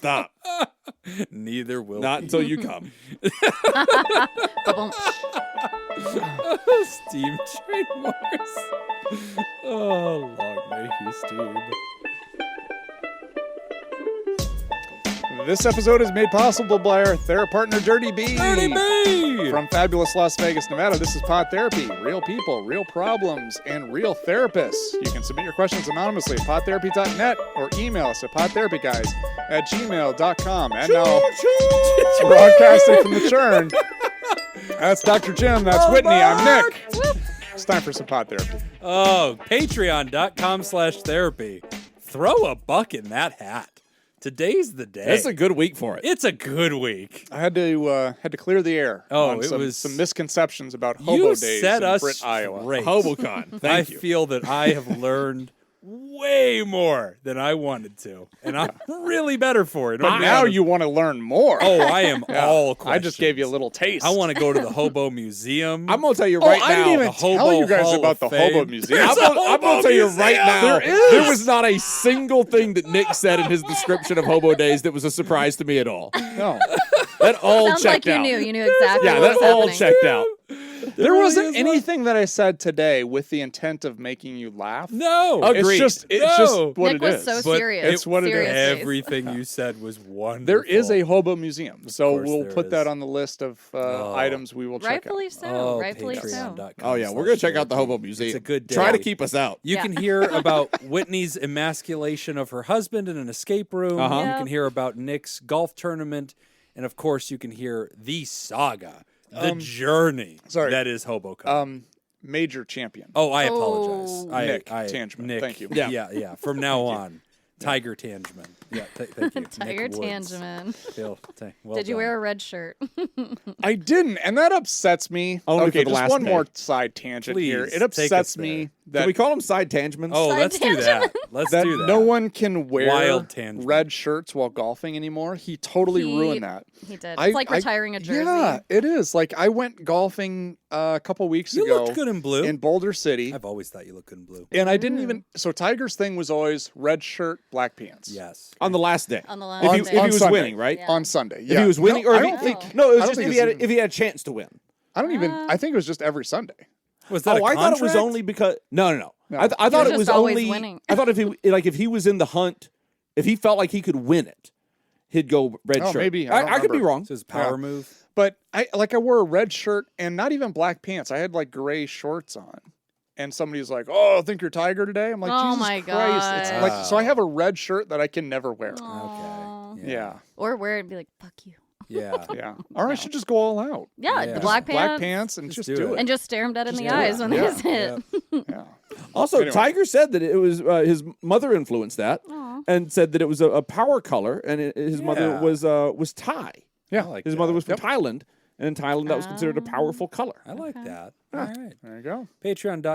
Stop. Neither will Not he. until you come. Steam Train Wars. Oh, long may he steam. This episode is made possible by our therapy partner, Dirty B. Dirty B! From fabulous Las Vegas, Nevada, this is Pod Therapy. Real people, real problems, and real therapists. You can submit your questions anonymously at podtherapy.net or email us at podtherapyguys@gmail.com. And now, broadcasting from the churn, that's Dr. Jim, that's Whitney, I'm Nick. It's time for some Pod Therapy. Oh, patreon.com/therapy. Throw a buck in that hat. Today's the day. It's a good week for it. It's a good week. I had to clear the air on it was some misconceptions about Hobo You Days set in us Britt, Iowa. straight. HoboCon. Thank you. I feel that I have learned way more than I wanted to, and I'm really better for it. But now you want to learn more. Oh, I am all questions. I just gave you a little taste. I want to go to the Hobo Museum. I'm going to tell you right I now. didn't even the Hobo tell you guys Hall about of the Fame. Hobo Museum. I'm going to tell you right now. There was not a single thing that Nick said in his description of Hobo Days that was a surprise to me at all. No. That all Sounds checked like out. you knew exactly Yeah, what that was all happening. checked out. There really wasn't is anything that I said today with the intent of making you laugh. No. Agreed. It's just No. what Nick it was is. so But serious. it's what it is. Seriously. Everything you said was wonderful. There is a Hobo Museum, so course we'll there put is. that on the list of items we will check Rightfully out. so. Oh, Rightfully so. patreon.com. Oh, yeah. We're going to check out the Hobo Museum. It's a good day. Try to keep us out. You Yeah. can hear about Whitney's emasculation of her husband in an escape room. Uh-huh. You Yep. can hear about Nick's golf tournament. And, of course, you can hear the saga, the journey that is HoboCon. Major champion. Oh, I apologize. Oh. Nick I Tangeman. Nick, Thank you. Yeah. From now on, Tiger Tangeman. Yeah, thank you. Tiger Nick Woods. Tangeman. Well Did you done. wear a red shirt? I didn't, and that upsets me. Only okay, for the just last one day. more side tangent here. Please, It take us upsets me there. that Can we call them side tangements? Oh, Side let's do that. Let's that do that. no one can wear Wild tangent. red shirts while golfing anymore. He totally ruined that. He did. I- It's like I- retiring a jersey. Yeah, it is. Like I went golfing a couple weeks You ago looked good in blue. in Boulder City, I've always thought you looked good in blue. and I didn't even. So Tiger's thing was always red shirt, black pants. Yes. On the last day. On the last If he, day. if he On was Sunday. winning, right? Yeah. On Sunday. If Yeah. he was winning, No, or I if don't he, think. no, it was I don't just think if it's he, had, even- if he had a chance to win. I don't even. I think it was just every Sunday. Was that Oh, a I thought it was contract? only because no. No. I thought was it was just always only. winning. I thought if he was in the hunt, if he felt like he could win it, he'd go red Oh, shirt. maybe. I don't I could be remember. wrong. This is power Yeah. move. But I wore a red shirt and not even black pants. I had like gray shorts on. And somebody's like, "Oh, I think you're Tiger today." I'm like, Oh "Jesus my Christ!" It's God. like so. I have a red shirt that I can never wear. Aw. Okay. Yeah, Or wear it and be like, fuck you. Yeah. yeah. Or I should just go all out. Yeah, Yeah. the black pants. Black pants and Just just do do it. it. And just stare him dead in the do eyes it. when Yeah. they hit. Yeah. Also, Anyway. Tiger said that it was his mother influenced that, Aw. and said that it was a power color, and his mother Yeah. was Thai. Yeah. I like His that. mother was from Thailand, and in Thailand that was considered a powerful color. I like that. All right. There you go.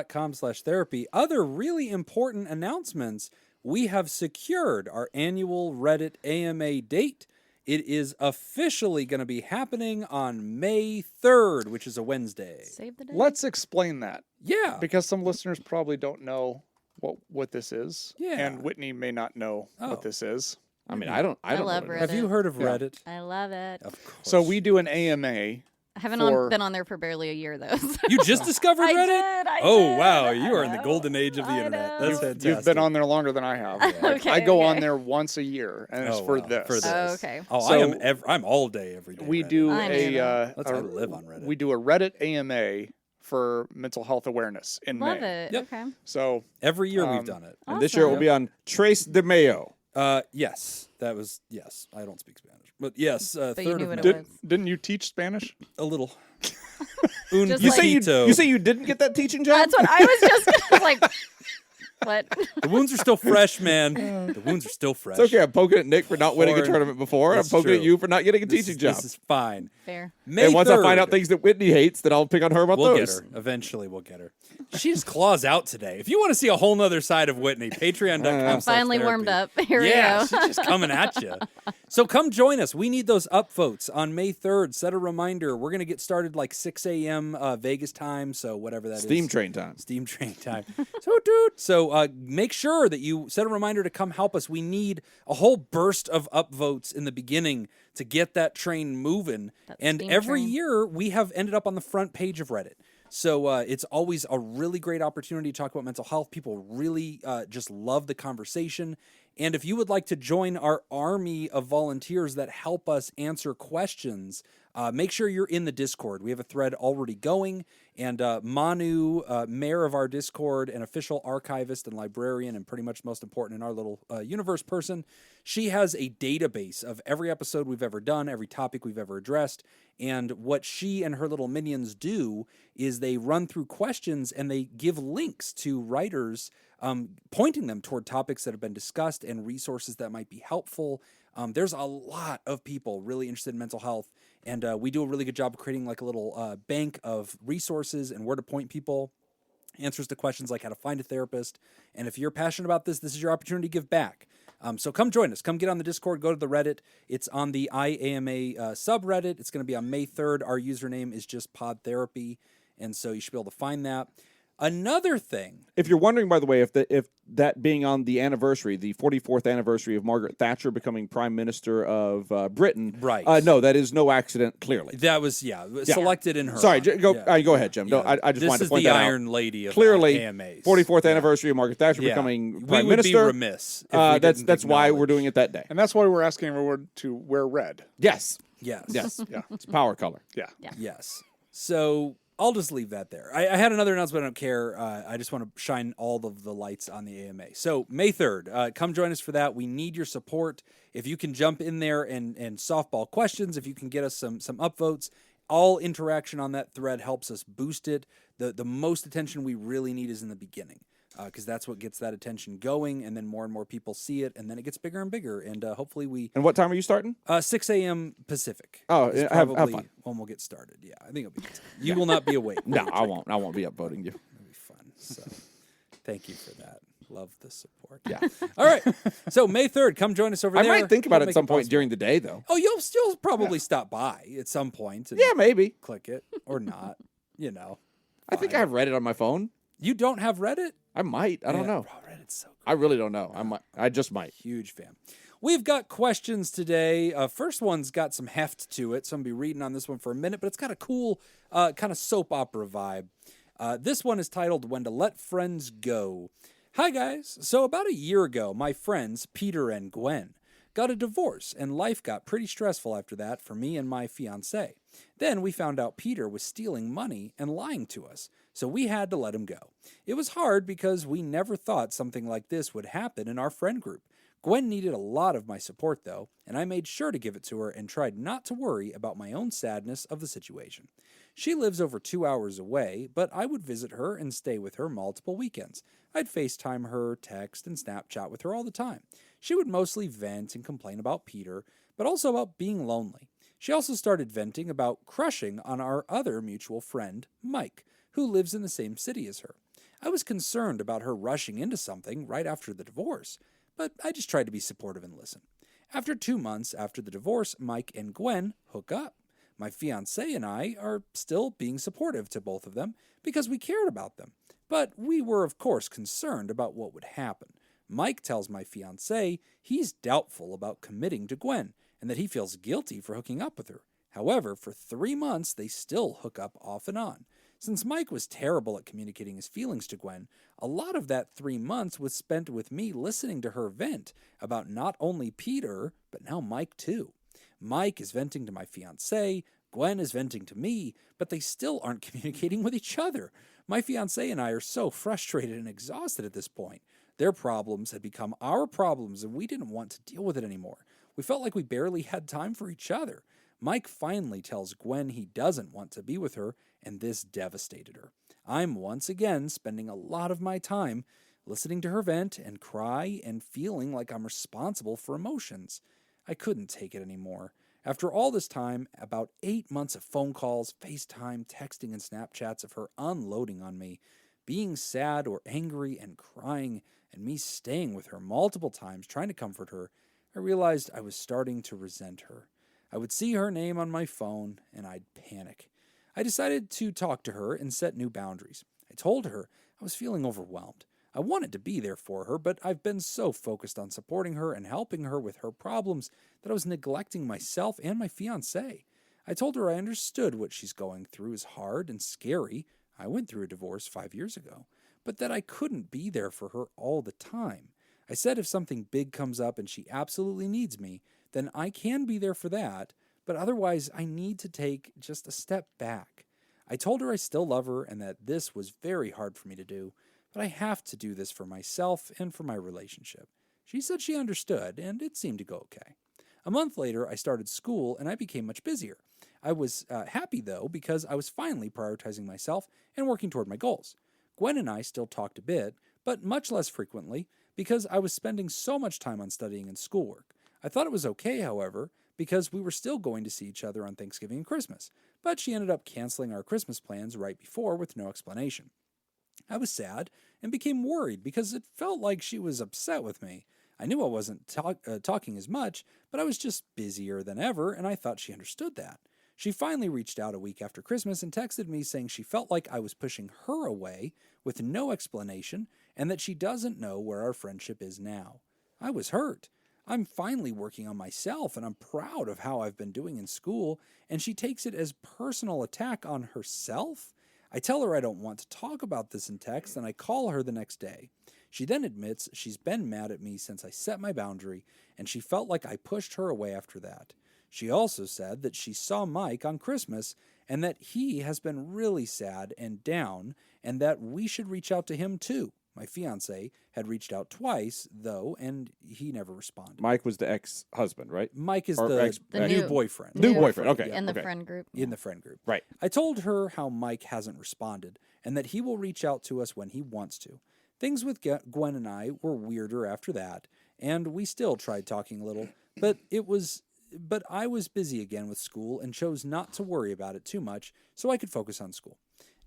Patreon.com/therapy. Other really important announcements. We have secured our annual Reddit AMA date. It is officially going to be happening on May 3rd, which is a Wednesday. Save the day. Let's explain that Yeah. because some listeners probably don't know what this is. Yeah. And Whitney may not know Oh. what this is. I mean, I don't I know love what it is. Have you Reddit. heard of Yeah. Reddit? I love it. Of course. So we do an AMA. I haven't for- been on there for barely a year, though. so- You just discovered I Reddit? did, I Oh, did. wow. I You are in the know. golden age of the I internet. know. That's fantastic. You've been on there longer than I have. Like, Okay, I go on okay. there once a year, and it's Oh, for wow. this. For this. Oh, okay. Oh, So- I'm all day every day. We Reddit. do I knew that. That's why I live on Reddit. We do a Reddit AMA for mental health awareness in Love May. it. Yep. Okay. So Every year we've Um, done it. And this year it will be on Trace de Mayo. Yes. That was, yes. I don't speak Spanish. But yes, But you 3rd knew of what May. it was. didn't you teach Spanish? A little. Un Just You like- say poquito. you say you didn't get that teaching job? That's what I was just like. What? The wounds are still fresh, man. The wounds are still fresh. It's okay. I'm poking at Nick for not winning a Or- tournament before. I'm That's poking at true. you for not getting a This teaching is- job. This is fine. Fair. May And once I find 3rd, out things that Whitney hates, then I'll pick on her about we'll those. get her. Eventually, we'll get her. She just claws out today. If you want to see a whole nother side of Whitney, patreon.com. Finally warmed up. Here Yeah, we go. she's just coming at you. So come join us. We need those upvotes on May 3rd. Set a reminder. We're going to get started like 6 a.m. Vegas time, so whatever that is. Steam train time. Steam train time. So, dude. So So make sure that you set a reminder to come help us. We need a whole burst of upvotes in the beginning to get that train moving. That And steam every train. year we have ended up on the front page of Reddit. So it's always a really great opportunity to talk about mental health. People really just love the conversation. And if you would like to join our army of volunteers that help us answer questions, make sure you're in the Discord. We have a thread already going. And Manu, mayor of our Discord, an official archivist and librarian, and pretty much most important in our little universe person, she has a database of every episode we've ever done, every topic we've ever addressed. And what she and her little minions do is they run through questions and they give links to writers, pointing them toward topics that have been discussed and resources that might be helpful. There's a lot of people really interested in mental health, and we do a really good job of creating like a little bank of resources and where to point people, answers to questions like how to find a therapist. And if you're passionate about this, this is your opportunity to give back. So come join us. Come get on the Discord. Go to the Reddit. It's on the IAMA subreddit. It's going to be on May 3rd. Our username is just PodTherapy, and so you should be able to find that. Another thing, If you're wondering, by the way, if that being on the anniversary, the 44th anniversary of Margaret Thatcher becoming Prime Minister of Britain, Right. No, that is no accident. Clearly, that was selected in her. sorry. honor. Go Yeah. go ahead, Jim. Yeah. No, I just This wanted to is point the that Iron out. Lady of Clearly, AMAs. 44th Yeah. anniversary of Margaret Thatcher Yeah. becoming We Prime would Minister. be remiss. If we That's didn't why we're acknowledge- doing it that day. And that's why we're asking everyone to wear red. Yes, Yes. yes, Yeah. it's power color. Yeah. Yes. So I'll just leave that there. I had another announcement. I don't care. I just want to shine all of the lights on the AMA. So May 3rd, come join us for that. We need your support. If you can jump in there and softball questions, if you can get us some upvotes, all interaction on that thread helps us boost it. The most attention we really need is in the beginning, because that's what gets that attention going, and then more and more people see it, and then it gets bigger and bigger, and hopefully we... And what time are you starting? 6 a.m. Pacific. Oh, is yeah, have probably fun. when we'll get started. Yeah, I think it'll be good. You will not be awake. No, I won't. I won't be upvoting you. It'll be fun. So thank you for that. Love the support. Yeah, All right. So May 3rd, come join us over I there. might think about We'll it at make some point possible. during the day, though. Oh, you'll still probably stop by at some point and Yeah, maybe. click it or not. You know. I think I have Reddit on my phone. You don't have Reddit? I might. I don't Yeah, know. bro, Reddit's so I really don't know. I just might. huge fan. We've got questions today. First one's got some heft to it, so I'm going to be reading on this one for a minute, but it's got a cool kind of soap opera vibe. This one is titled When to Let Friends Go. Hi, guys. So about a year ago, my friends, Peter and Gwen, got a divorce, and life got pretty stressful after that for me and my fiancé. Then we found out Peter was stealing money and lying to us, so we had to let him go. It was hard because we never thought something like this would happen in our friend group. Gwen needed a lot of my support, though, and I made sure to give it to her and tried not to worry about my own sadness of the situation. She lives over 2 hours away, but I would visit her and stay with her multiple weekends. I'd FaceTime her, text, and Snapchat with her all the time. She would mostly vent and complain about Peter, but also about being lonely. She also started venting about crushing on our other mutual friend, Mike, who lives in the same city as her. I was concerned about her rushing into something right after the divorce, but I just tried to be supportive and listen. After 2 months after the divorce, Mike and Gwen hook up. My fiancé and I are still being supportive to both of them because we cared about them, but we were of course concerned about what would happen. Mike tells my fiancé he's doubtful about committing to Gwen and that he feels guilty for hooking up with her. However, for 3 months they still hook up off and on. Since Mike was terrible at communicating his feelings to Gwen, a lot of that 3 months was spent with me listening to her vent about not only Peter, but now Mike too. Mike is venting to my fiancé, Gwen is venting to me, but they still aren't communicating with each other. My fiancé and I are so frustrated and exhausted at this point. Their problems had become our problems, and we didn't want to deal with it anymore. We felt like we barely had time for each other. Mike finally tells Gwen he doesn't want to be with her, and this devastated her. I'm once again spending a lot of my time listening to her vent and cry and feeling like I'm responsible for emotions. I couldn't take it anymore. After all this time, about 8 months of phone calls, FaceTime, texting, and Snapchats of her unloading on me, being sad or angry and crying, and me staying with her multiple times trying to comfort her, I realized I was starting to resent her. I would see her name on my phone, and I'd panic. I decided to talk to her and set new boundaries. I told her I was feeling overwhelmed. I wanted to be there for her, but I've been so focused on supporting her and helping her with her problems that I was neglecting myself and my fiancé. I told her I understood what she's going through is hard and scary. I went through a divorce 5 years ago, but that I couldn't be there for her all the time. I said if something big comes up and she absolutely needs me, then I can be there for that, but otherwise I need to take just a step back. I told her I still love her and that this was very hard for me to do, but I have to do this for myself and for my relationship. She said she understood, and it seemed to go okay. A month later, I started school and I became much busier. I was happy, though, because I was finally prioritizing myself and working toward my goals. Gwen and I still talked a bit, but much less frequently, because I was spending so much time on studying and schoolwork. I thought it was okay, however, because we were still going to see each other on Thanksgiving and Christmas, but she ended up canceling our Christmas plans right before with no explanation. I was sad and became worried because it felt like she was upset with me. I knew I wasn't talking as much, but I was just busier than ever, and I thought she understood that. She finally reached out a week after Christmas and texted me saying she felt like I was pushing her away with no explanation and that she doesn't know where our friendship is now. I was hurt. I'm finally working on myself and I'm proud of how I've been doing in school, and she takes it as personal attack on herself? I tell her I don't want to talk about this in text and I call her the next day. She then admits she's been mad at me since I set my boundary and she felt like I pushed her away after that. She also said that she saw Mike on Christmas and that he has been really sad and down and that we should reach out to him too. My fiancé had reached out twice, though, and he never responded. Mike was the ex-husband, right? Mike is Or the The new new- boyfriend. New boyfriend, okay. In the okay. friend group. In the friend group. Right. I told her how Mike hasn't responded and that he will reach out to us when he wants to. Things with Gwen and I were weirder after that, and we still tried talking a little, but I was busy again with school and chose not to worry about it too much so I could focus on school.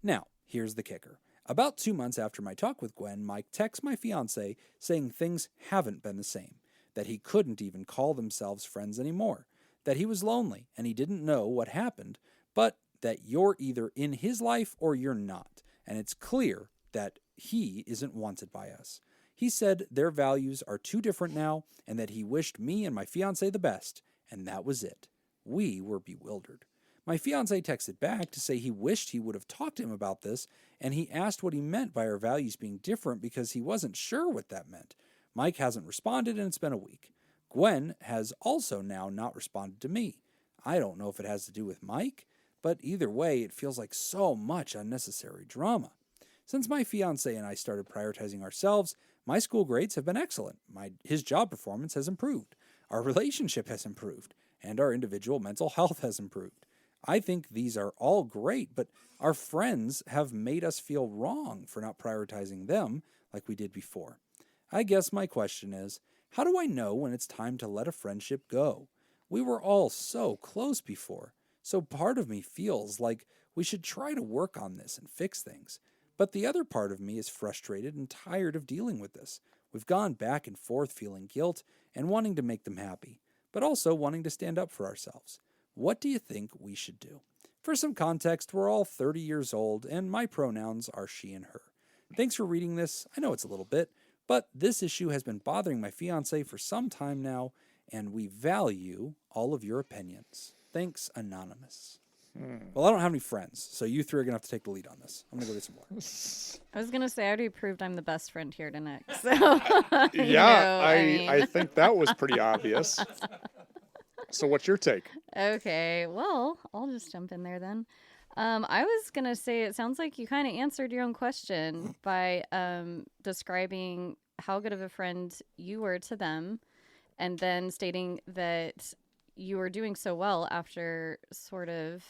Now, here's the kicker. About 2 months after my talk with Gwen, Mike texts my fiancé saying things haven't been the same, that he couldn't even call themselves friends anymore, that he was lonely and he didn't know what happened, but that you're either in his life or you're not, and it's clear that he isn't wanted by us. He said their values are too different now and that he wished me and my fiancé the best, and that was it. We were bewildered. My fiancé texted back to say he wished he would have talked to him about this, and he asked what he meant by our values being different because he wasn't sure what that meant. Mike hasn't responded, and it's been a week. Gwen has also now not responded to me. I don't know if it has to do with Mike, but either way, it feels like so much unnecessary drama. Since my fiancé and I started prioritizing ourselves, my school grades have been excellent. His job performance has improved. Our relationship has improved, and our individual mental health has improved. I think these are all great, but our friends have made us feel wrong for not prioritizing them like we did before. I guess my question is, how do I know when it's time to let a friendship go? We were all so close before, so part of me feels like we should try to work on this and fix things. But the other part of me is frustrated and tired of dealing with this. We've gone back and forth feeling guilt and wanting to make them happy, but also wanting to stand up for ourselves. What do you think we should do? For some context, we're all 30 years old, and my pronouns are she and her. Thanks for reading this. I know it's a little bit, but this issue has been bothering my fiancé for some time now, and we value all of your opinions. Thanks, Anonymous. Well, I don't have any friends, so you three are going to have to take the lead on this. I'm going to go get some more. I was going to say, I already proved I'm the best friend here tonight. So, I think that was pretty obvious. So what's your take? Okay, well, I'll just jump in there then. I was going to say, it sounds like you kind of answered your own question by describing how good of a friend you were to them, and then stating that you were doing so well after sort of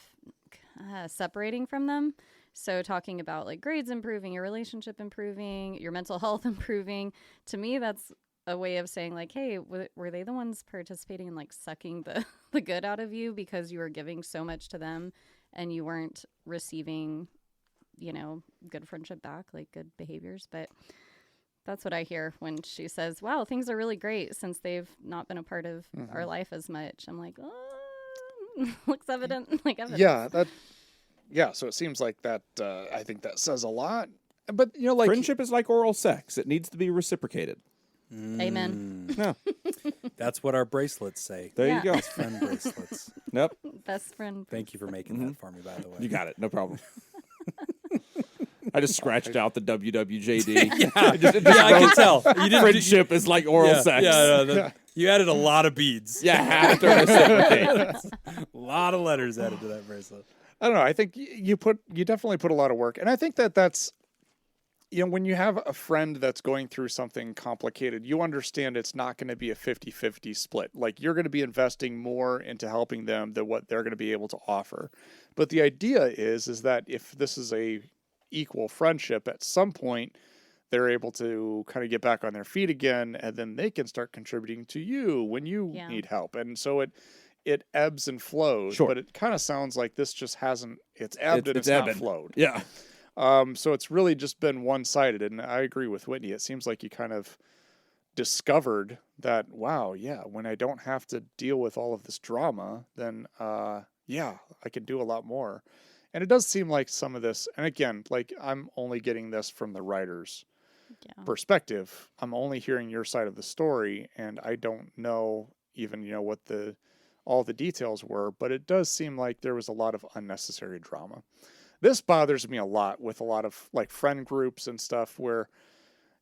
separating from them. So talking about like grades improving, your relationship improving, your mental health improving. To me, that's a way of saying like, hey, were they the ones participating in like sucking the good out of you because you were giving so much to them and you weren't receiving, good friendship back, like good behaviors. But that's what I hear when she says, wow, things are really great since they've not been a part of our life as much. I'm like, oh, looks evident. Like evidence. Yeah, so it seems like that, I think that says a lot. But like Friendship is like oral sex. It needs to be reciprocated. Amen. Yeah. That's what our bracelets say. There Yeah. you go. Best friend bracelets. Yep. Best friend. Thank you for making that for me, by the way. You got it. No problem. I just scratched out the WWJD. I can tell. You didn't. Friendship is like oral sex. You added a lot of beads. You have to reciprocate. A lot of letters added to that bracelet. I don't know. I think you definitely put a lot of work, and I think that's when you have a friend that's going through something complicated, you understand it's not going to be a 50-50 split. Like you're going to be investing more into helping them than what they're going to be able to offer. But the idea is that if this is a equal friendship, at some point they're able to kind of get back on their feet again, and then they can start contributing to you when you need help. And so it ebbs and flows, but it kind of sounds like this just hasn't, it's ebbed and it's not flowed. Yeah. So it's really just been one-sided, and I agree with Whitney. It seems like you kind of discovered that, wow, yeah, when I don't have to deal with all of this drama, then, I can do a lot more. And it does seem like some of this, and again, like I'm only getting this from the writer's perspective. I'm only hearing your side of the story, and I don't know even, what all the details were, but it does seem like there was a lot of unnecessary drama. This bothers me a lot with a lot of like friend groups and stuff where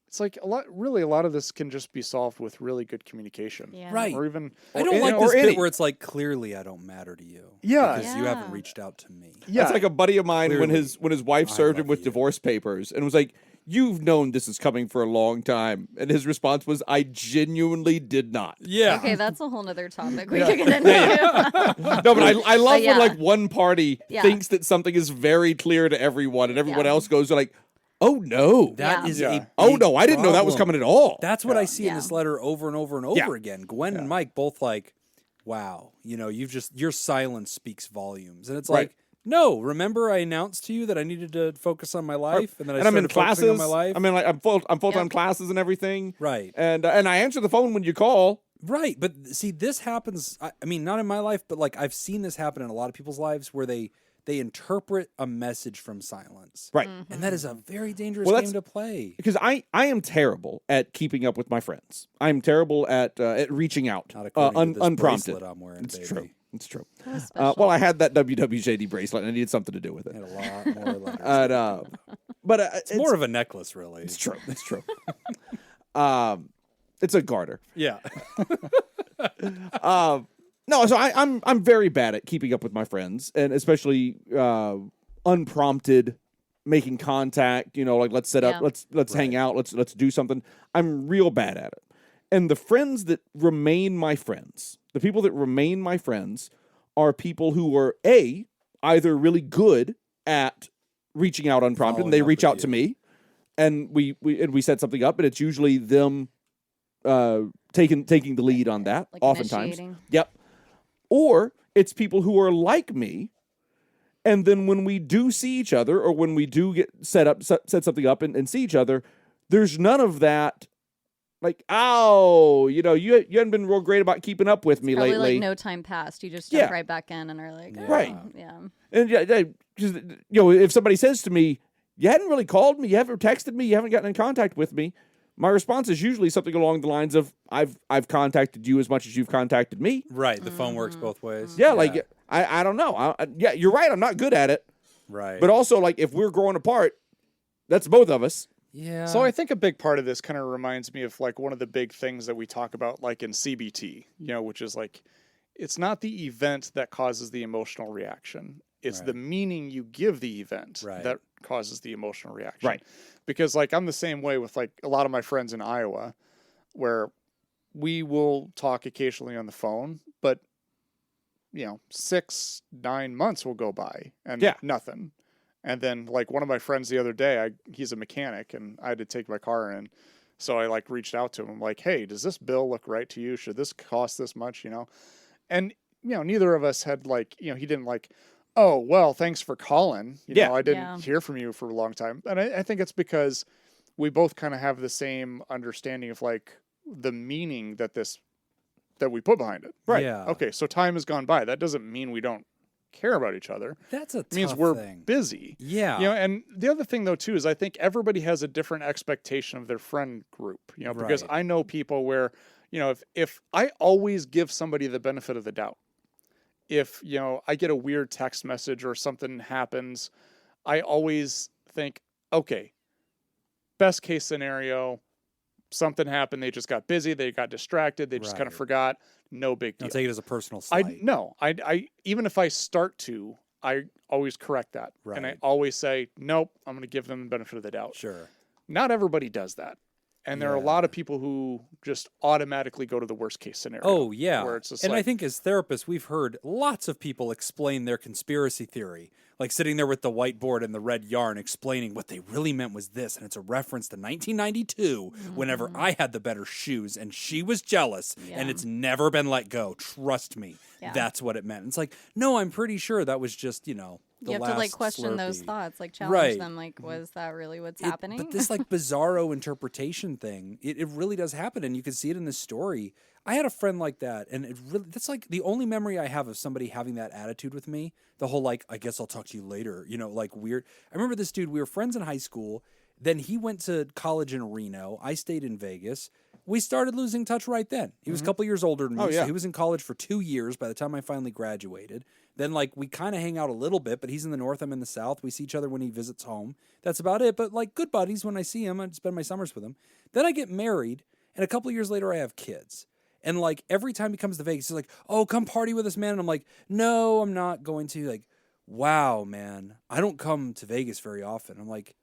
it's like a lot of this can just be solved with really good communication. Yeah. Right. Or even, I don't like this bit where it's like, clearly I don't matter to you. Yeah. Because you haven't reached out to me. Yeah. That's like a buddy of mine Clearly, when his wife served him love with you. divorce papers and was like, "You've known this is coming for a long time." And his response was, "I genuinely did not." Yeah. Okay, that's a whole nother topic we could get into. No, but I love yeah. when like one party Yeah. thinks that something is very clear to everyone and everyone Yeah. else goes like, "Oh no." That Yeah. is Yeah. a Oh big no, I didn't know that was problem. coming at all. That's what I see in Yeah. this letter over and over and over again. Gwen and Mike both like, wow, your silence speaks volumes. And it's Right. like, no, remember I announced to you that I needed to focus on my life, and then and I'm in started focusing on classes. my life. I mean, like I'm full-time Yeah. classes and everything. Right. And I answer the phone when you call. Right, but see, this happens. I mean, not in my life, but like I've seen this happen in a lot of people's lives where they interpret a message from silence, Right. and that is a very dangerous Well, game to play. Because I am terrible at keeping up with my friends. I'm terrible at reaching out Not according to this unprompted. bracelet I'm wearing, It's baby. true. It's true. That was special. Well, I had that WWJD bracelet, and I needed something to do with it. I had a lot more letters. But it's more of a necklace, really. It's true. It's true. It's a garter. Yeah. No, so I'm very bad at keeping up with my friends, and especially unprompted making contact. Like let's set up, let's hang out, let's do something. I'm real bad at it. And the friends that remain my friends, the people that remain my friends, are people who are either really good at reaching out unprompted, and they reach out to me, and we set something up, and it's usually them taking the lead on that. Like oftentimes, initiating. yep. Or it's people who are like me, and then when we do see each other, or when we do get set something up and see each other, there's none of that. Like, you haven't been real great about keeping up with me Probably lately. like no time passed. You just jump right back in and are like, oh, Right. Yeah. And because if somebody says to me, "You hadn't really called me, you haven't texted me, you haven't gotten in contact with me," my response is usually something along the lines of, "I've contacted you as much as you've contacted me." Right. The phone works both ways. Yeah, like I don't know. You're right. I'm not good at it. Right. But also, like, if we're growing apart, that's both of us. yeah. So I think a big part of this kind of reminds me of like one of the big things that we talk about like in CBT, which is like, it's not the event that causes the emotional reaction. It's the meaning you give the event that causes the emotional reaction. Right. Because like I'm the same way with like a lot of my friends in Iowa, where we will talk occasionally on the phone, but 6-9 months will go by and nothing. And then like one of my friends the other day, he's a mechanic and I had to take my car in. So I like reached out to him like, "Hey, does this bill look right to you? Should this cost this much?" And neither of us had like, he didn't like, "Oh, well, thanks for calling. I didn't hear from you for a long time." And I think it's because we both kind of have the same understanding of like the meaning that we put behind it. Right. Yeah. Okay, so time has gone by. That doesn't mean we don't care about each other. That's a It means tough we're thing. busy. Yeah. And the other thing though too is I think everybody has a different expectation of their friend group. Because Right. I know people where, if I always give somebody the benefit of the doubt, if I get a weird text message or something happens, I always think, okay, best case scenario, something happened, they just got busy, they got distracted, they just kind of Right. forgot, no big deal. Don't take it as a personal slight. I even if I start to, I always correct that. And I Right. always say, nope, I'm going to give them the benefit of the doubt. Sure. Not everybody does that. And there are a lot of people who just automatically go to the worst case scenario. Oh, yeah. Where it's just and like, I think as therapists, we've heard lots of people explain their conspiracy theory, like sitting there with the whiteboard and the red yarn explaining what they really meant was this. And it's a reference to 1992, whenever I had the better shoes and she was jealous, and it's never been let go. Trust me. Yeah. That's what it meant. And it's like, no, I'm pretty sure that was just, the You have to like last question those Slurpee. thoughts, like challenge Right. them. Like, was that really what's happening? But this like bizarro interpretation thing, it really does happen, and you can see it in this story. I had a friend like that, and that's like the only memory I have of somebody having that attitude with me. The whole like, I guess I'll talk to you later, like weird. I remember this dude, we were friends in high school. Then he went to college in Reno. I stayed in Vegas. We started losing touch right then. He was a couple years older than me, so he was in college for 2 years by the time I finally graduated. Then, like, we kind of hang out a little bit, but he's in the north, I'm in the south. We see each other when he visits home. That's about it. But, like, good buddies. When I see him, I spend my summers with him. Then I get married, and a couple of years later, I have kids. And, like, every time he comes to Vegas, he's like, oh, come party with us, man. And I'm like, no, I'm not going to. Like, wow, man, I don't come to Vegas very often. I'm like,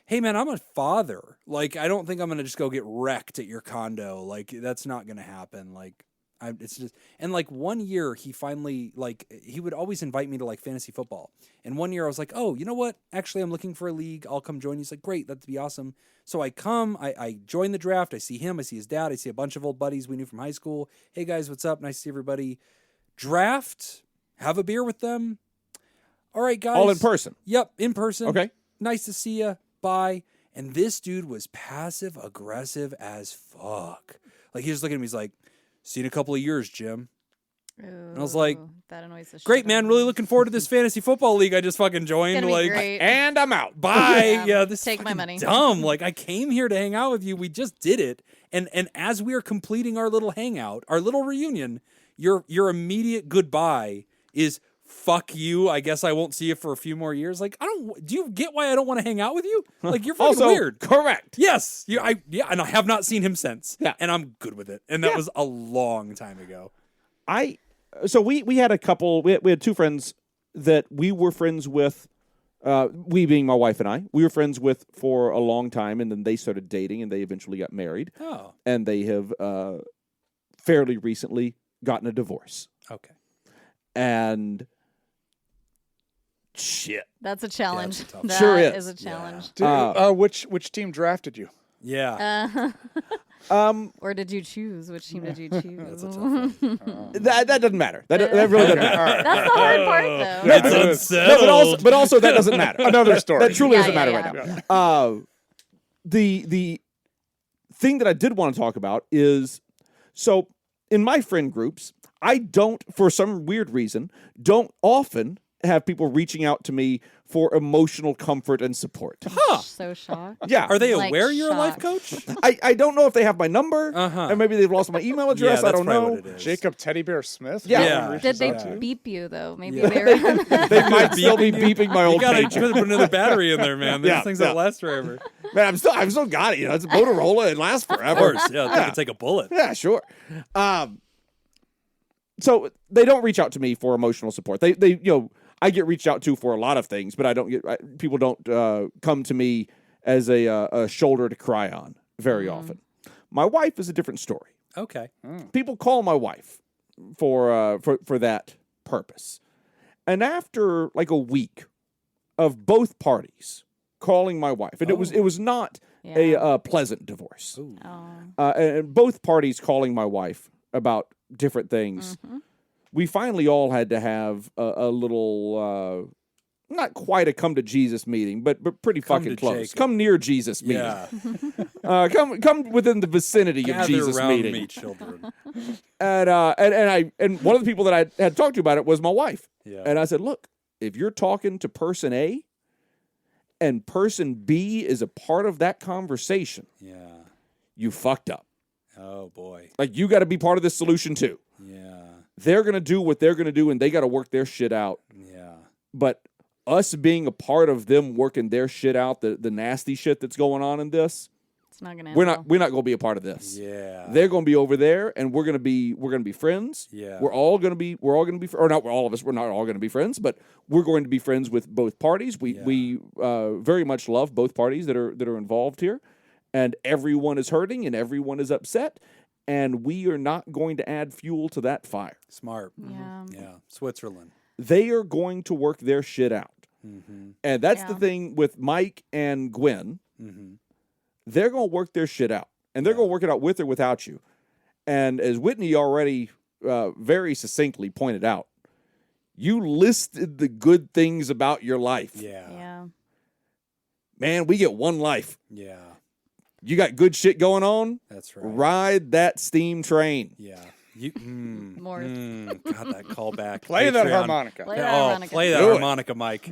hey, man, I'm a father. Like, I don't think I'm going to just go get wrecked at your condo. Like, that's not going to happen. Like, it's just, and like 1 year he finally, like, he would always invite me to like fantasy football. And 1 year I was like, oh, you know what? Actually, I'm looking for a league. I'll come join you. He's like, great. That'd be awesome. So I come, I join the draft. I see him. I see his dad. I see a bunch of old buddies we knew from high school. Hey guys, what's up? Nice to see everybody. Draft, have a beer with them. All right, guys. All in person. Yep. In person. Okay. Nice to see you. Bye. And this dude was passive aggressive as fuck. Like, he was looking at me. He's like, see you in a couple of years, Jim. And I was like, that annoys the shit great, out man. of Really me. looking forward to this fantasy football league I just fucking joined. It's gonna Like, be great. And I'm out. bye. Yeah, this Take is my fucking money. dumb. Like, I came here to hang out with you. We just did it. And as we are completing our little hangout, our little reunion, your immediate goodbye is, fuck you. I guess I won't see you for a few more years. Like, do you get why I don't want to hang out with you? Like, you're fucking Also, weird. correct. Yes. And I have not seen him since. Yeah. And I'm good with it. And that was a long time ago. So we had a couple. We had two friends that we were friends with. We being my wife and I, we were friends with for a long time, and then they started dating, and they eventually got married. Oh. And they have fairly recently gotten a divorce. Okay. And shit. That's a challenge. tough- That Sure is is. a challenge. Which team drafted you? Yeah. Or did you choose? Which team did you choose? That's a tough one. That doesn't matter. That really doesn't matter. All right. That's the hard part, though. It's No, but also that doesn't matter. Another story. That truly Yeah, doesn't matter yeah, right now. The thing that I did want to talk about is, so in my friend groups, I don't, for some weird reason, don't often have people reaching out to me for emotional comfort and support. So shocked. Yeah. Are they Like, aware you're a life shocked. coach? I don't know if they have my number, Uh-huh. and maybe they've lost my email address. I that's don't probably know. what it is. Jacob Teddy Bear Smith? Yeah. Yeah. No one Did reaches they out to you? beep you, though? Maybe Yeah. they were. They might still be beeping my You old gotta page. put another battery in there, man. These Yeah, things yeah. don't last forever. Man, I'm still got it. It's a Motorola. It lasts Of forever. course, yeah. They can take a bullet. Yeah, sure. So they don't reach out to me for emotional support. They I get reached out to for a lot of things, but people don't come to me as a shoulder to cry on very often. My wife is a different story. Okay. People call my wife for that purpose. And after like a week of both parties calling my wife, and it was not a pleasant divorce. Ooh. And both parties calling my wife about different things. We finally all had to have a little not quite a come to Jesus meeting, but pretty Come fucking to close. Jacob. Come near Jesus meeting. Yeah. Come within the vicinity Gather of Jesus around meeting. me, children. And one of the people that I had talked to about it was my wife. Yeah. And I said, look, if you're talking to person A and person B is a part of that conversation, Yeah. you fucked up. Oh boy. Like, you got to be part of this solution too. Yeah. They're going to do what they're going to do, and they got to work their shit out. Yeah. But us being a part of them working their shit out, the nasty shit that's going on in this, It's not gonna. we're end not well. we're not going to be a part of this. Yeah. They're going to be over there, and we're going to be friends. Yeah. We're all going to be or not all of us. We're not all going to be friends, but we're going to be friends with both parties. We very much love both parties that are involved here, and everyone is hurting and everyone is upset, and we are not going to add fuel to that fire. Smart. Yeah. Yeah. Switzerland. They are going to work their shit out. Mm-hmm. And that's the Yeah. thing with Mike and Gwen. Mm-hmm. They're going to work their shit out. And they're going to work it out with or without you. And as Whitney already very succinctly pointed out, you listed the good things about your life. Yeah. Yeah. Man, we get one life. Yeah. You got good shit going on? That's right. Ride that steam train. Yeah. You More. God, that callback. Play that Patreon. harmonica. Play that Oh, harmonica. play that Do it. harmonica, Mike.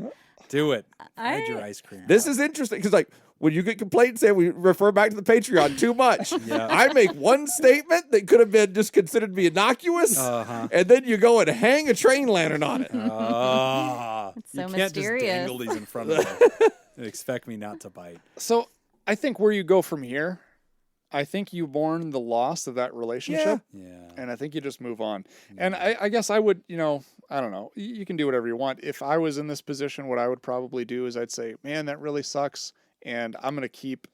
Do it. Add your ice cream. This is interesting because, like, when you get complaints saying we refer back to the Patreon too much, Yeah. I make one statement that could have been just considered to be innocuous, Uh-huh. and then you go and hang a train lantern on it. Ah. It's so you can't mysterious. just dangle these in front of me and expect me not to bite. So I think where you go from here, I think you mourn the loss of that relationship. Yeah. And I think you just move on. And I guess I would, I don't know. You can do whatever you want. If I was in this position, what I would probably do is I'd say, man, that really sucks. And I'm going to keep,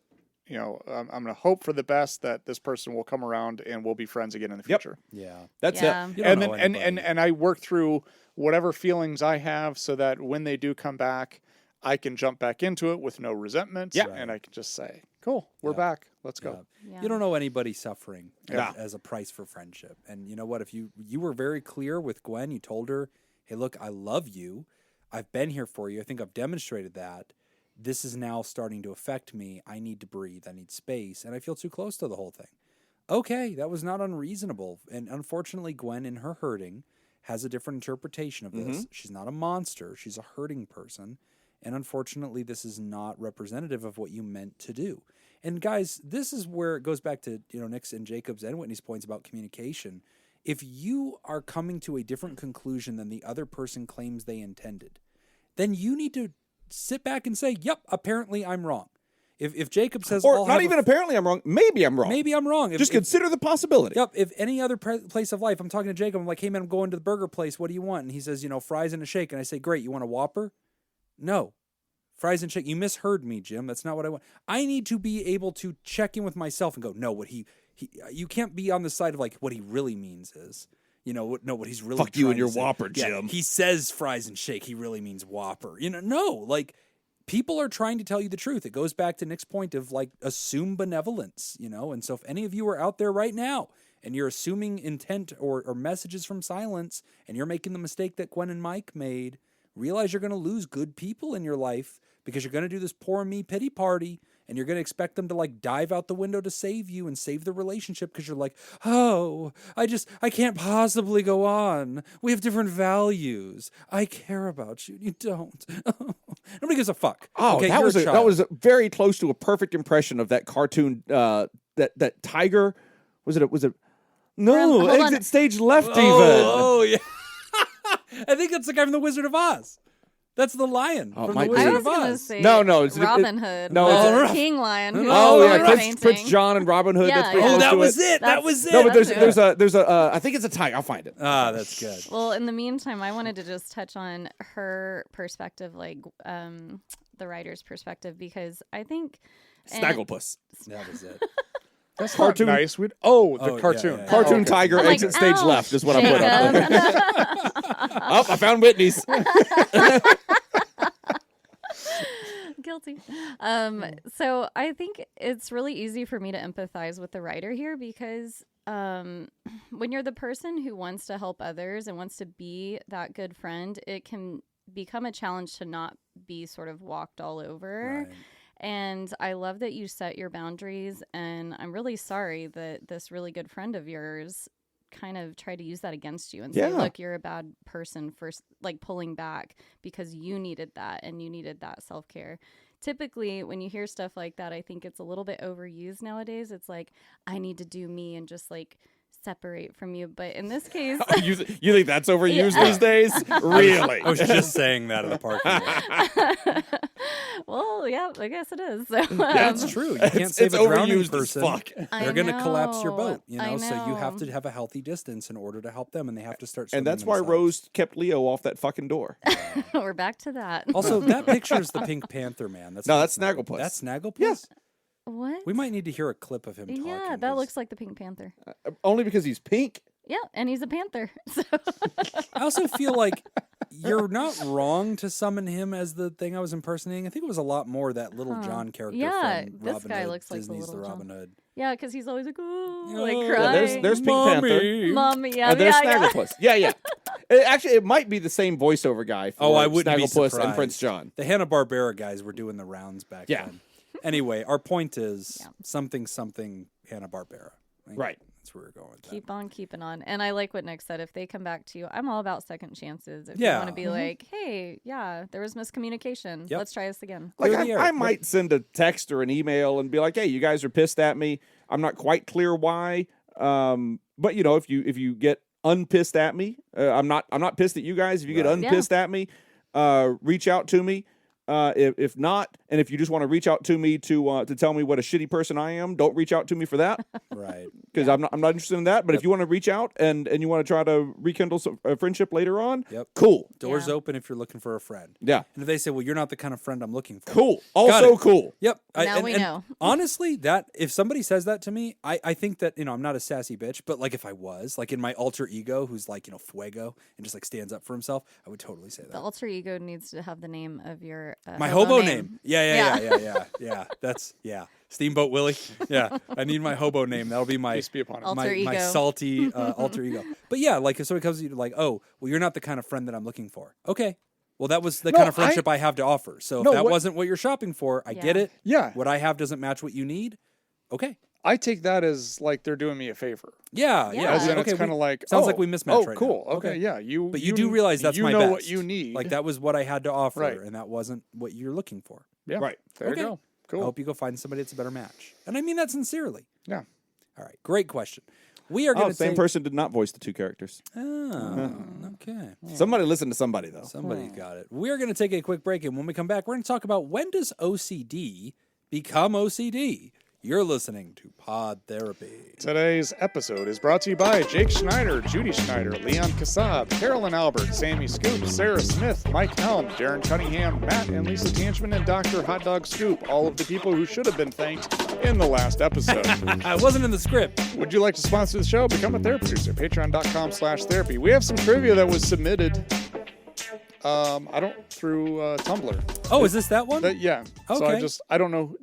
I'm going to hope for the best that this person will come around and we'll be friends again in the Yep. future. Yeah. That's Yeah. it. You don't And know then, anybody. and I work through whatever feelings I have so that when they do come back, I can jump back into it with no resentment. Yeah. And I can just say, cool, we're Yeah. back. Let's go. Yeah. Yeah. You don't know anybody suffering Yeah. as a price for friendship. And you know what? If you were very clear with Gwen, you told her, hey, look, I love you. I've been here for you. I think I've demonstrated that. This is now starting to affect me. I need to breathe. I need space. And I feel too close to the whole thing. Okay, that was not unreasonable. And unfortunately, Gwen, in her hurting, has a different interpretation of this. She's not a monster. She's a hurting person. And unfortunately, this is not representative of what you meant to do. And guys, this is where it goes back to, Nick's and Jacob's and Whitney's points about communication. If you are coming to a different conclusion than the other person claims they intended, then you need to sit back and say, yep, apparently I'm wrong. If Jacob says, Or not even apparently I'm wrong. Maybe I'm wrong. maybe I'm wrong. Just consider the possibility. Yep. If any other place of life, I'm talking to Jacob, I'm like, hey man, I'm going to the burger place. What do you want? And he says, fries and a shake. And I say, great. You want a Whopper? No. Fries and shake. You misheard me, Jim. That's not what I want. I need to be able to check in with myself and go, no, what he you can't be on the side of like what he really means is, what he's really Fuck you and trying your to say. Whopper, Yeah, Jim. he says fries and shake. He really means Whopper. No, like people are trying to tell you the truth. It goes back to Nick's point of like assume benevolence, and so if any of you are out there right now and you're assuming intent or messages from silence and you're making the mistake that Gwen and Mike made, realize you're going to lose good people in your life because you're going to do this poor me pity party and you're going to expect them to like dive out the window to save you and save the relationship because you're like, oh, I can't possibly go on. We have different values. I care about you. You don't. Nobody gives a fuck. Oh, okay, that you're was a that child. was very close to a perfect impression of that cartoon. That tiger was it? No, Hold on. exit stage left. Oh, yeah. I think that's the guy from The Wizard of Oz. That's the lion Oh, it from might The be. I Wizard was of going to Oz. say No, it's- Robin Hood. no, the it's- King Lion. Who Oh was yeah, the Prince painting. John and Robin Hood. Yeah, That's pretty yeah. close That to was it. it. That That's- was it. No, but That's there's a I think it's a tiger. I'll find it. Ah, that's good. Well, in the meantime, I wanted to just touch on her perspective, like the writer's perspective, because I think Snagglepuss. That was it. That's Cartoon- not nice. The Oh, yeah, cartoon. yeah. Cartoon okay. tiger I'm like, exit stage ouch, left is what I put up there. Jacob. Oh, I found Whitney's. Guilty. So I think it's really easy for me to empathize with the writer here because when you're the person who wants to help others and wants to be that good friend, it can become a challenge to not be sort of walked all over. Right. And I love that you set your boundaries, and I'm really sorry that this really good friend of yours kind of tried to use that against you and say, look, you're a bad person for like pulling back because you needed that and you needed that self-care. Typically, when you hear stuff like that, I think it's a little bit overused nowadays. It's like, I need to do me and just like separate from you. But in this case, you think that's overused these days? Really? I was just saying that in the parking lot. well, yeah, I guess it is. So, That's true. You can't save a drowning overused as person. fuck. They're going to collapse your boat, you I know? So you have know. to have a healthy distance in order to help them, and they have to start And swimming that's why themselves. Rose kept Leo off that fucking door. We're back to that. Also, that picture is the Pink Panther man. That's No, not that's Snagglepuss. That's Snagglepuss? Yeah. What? We might need to hear a clip of him talking. Yeah, that looks like the Pink Panther. Only because he's pink. Yeah, and he's a panther. So. I also feel like you're not wrong to summon him as the thing I was impersonating. I think it was a lot more that Little John character Yeah, from this Robin guy Hood, looks like the Disney's Little Robin John. Hood. Yeah, because he's always like, oh, Yeah, like Yeah, crying. there's Pink Panther. Mommy, yeah, And there's yeah, yeah. Snagglepuss. Yeah. Actually, it might be the same voiceover guy for Oh, I wouldn't be Snagglepuss surprised. and Prince John. The Hanna-Barbera guys were doing the rounds back Yeah. then. Anyway, our point is something Hanna-Barbera. Right. That's where we're going with that. Keep on keeping on. And I like what Nick said. If they come back to you, I'm all about second chances. If Yeah. you want to be like, hey, yeah, there was miscommunication. Yep. Let's try this again. Like Clear the air. I might send a text or an email and be like, "Hey, you guys are pissed at me. I'm not quite clear why. But you know, if you get unpissed at me, I'm not pissed at you guys. If you get Right. unpissed at me, reach out to me. If not, and if you just want to reach out to me to tell me what a shitty person I am, don't reach out to me for that Right. because I'm not interested in that. But if you want to reach out and you want to try to rekindle a friendship later on, Yep. cool. Doors Yeah. open if you're looking for a friend. Yeah, And if they say, well, you're not the kind of friend I'm looking for. cool. Got Also it. cool. Yep. Now we know. Honestly, that if somebody says that to me, I think that, you know, I'm not a sassy bitch, but like if I was, like in my alter ego who's like, you know, fuego and just like stands up for himself, I would totally say The that. alter ego needs to have the name of your My hobo name. name. Yeah. That's Steamboat Willie. Yeah. I need my hobo name. That'll be my Peace be upon him. Alter my ego. salty alter ego. But yeah, like if somebody comes to you like, oh, well, you're not the kind of friend that I'm looking for. Okay. Well, that was the No, kind of friendship I have to offer. So if No, that what- wasn't what you're shopping for, I get Yeah. it. Yeah. What I have doesn't match what you need. Okay. I take that as like they're doing me a favor. Yeah. Yeah. As in, Okay, it's kind of like sounds oh, like we mismatch Oh, right cool. now. Okay, yeah. But you do realize that's you my know best. what you need. Like that was what I had to offer, Right. and that wasn't what you're looking for. Yeah. Right. There Okay. you go. I Cool. hope you go find somebody that's a better match. And I mean that sincerely. Yeah. All right. Great question. We are going to Same take... person did not voice the two characters. Oh, okay. Somebody listened to somebody though. Somebody's got it. We're going to take a quick break, and when we come back, we're going to talk about when does OCD become OCD? You're listening to Pod Therapy. Today's episode is brought to you by Jake Schneider, Judy Schneider, Leon Kassab, Carolyn Albert, Sammy Scoop, Sarah Smith, Mike Helm, Darren Cunningham, Matt and Lisa Tanchman, and Dr. Hot Dog Scoop, all of the people who should have been thanked in the last episode. I wasn't in the script. Would you like to sponsor the show? Become a therapy producer. Patreon.com/therapy. We have some trivia that was submitted. Through Tumblr. Oh, is this that one? Yeah. So Okay. I don't know.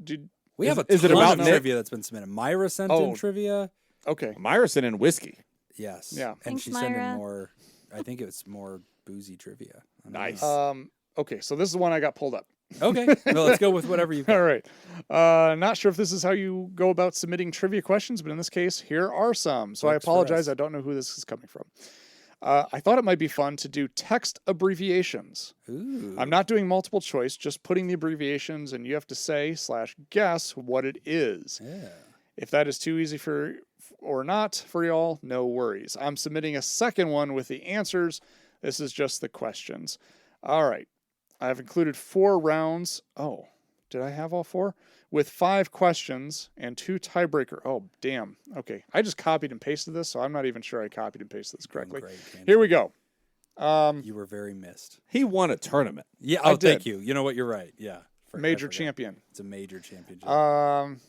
We have a is it ton about of Nick? trivia that's been submitted. Myra sent in Oh. trivia. Okay. Myerson and whiskey. Yes. Yeah. And Thanks, she sent in Myra. more. I think it was more boozy trivia. I don't know. Nice. Okay. So this is the one I got pulled up. Okay. Well, let's go with whatever you. All right. Not sure if this is how you go about submitting trivia questions, but in this case, here are some. So I Works for apologize. us. I don't know who this is coming from. I thought it might be fun to do text abbreviations. Ooh. I'm not doing multiple choice, just putting the abbreviations, and you have to say/guess what it is. Yeah. If that is too easy for or not for y'all, no worries. I'm submitting a second one with the answers. This is just the questions. All right. I've included 4 rounds. Oh, did I have all 4? With 5 questions and 2 tiebreaker. Oh, damn. Okay. I just copied and pasted this, so I'm not even sure I copied and pasted this correctly. Great, Candy. Here we go. You were very missed. He won a tournament. Yeah. I Oh, thank did. you. You know what? You're right. Yeah. I Major forgot. champion. It's a major championship. Um,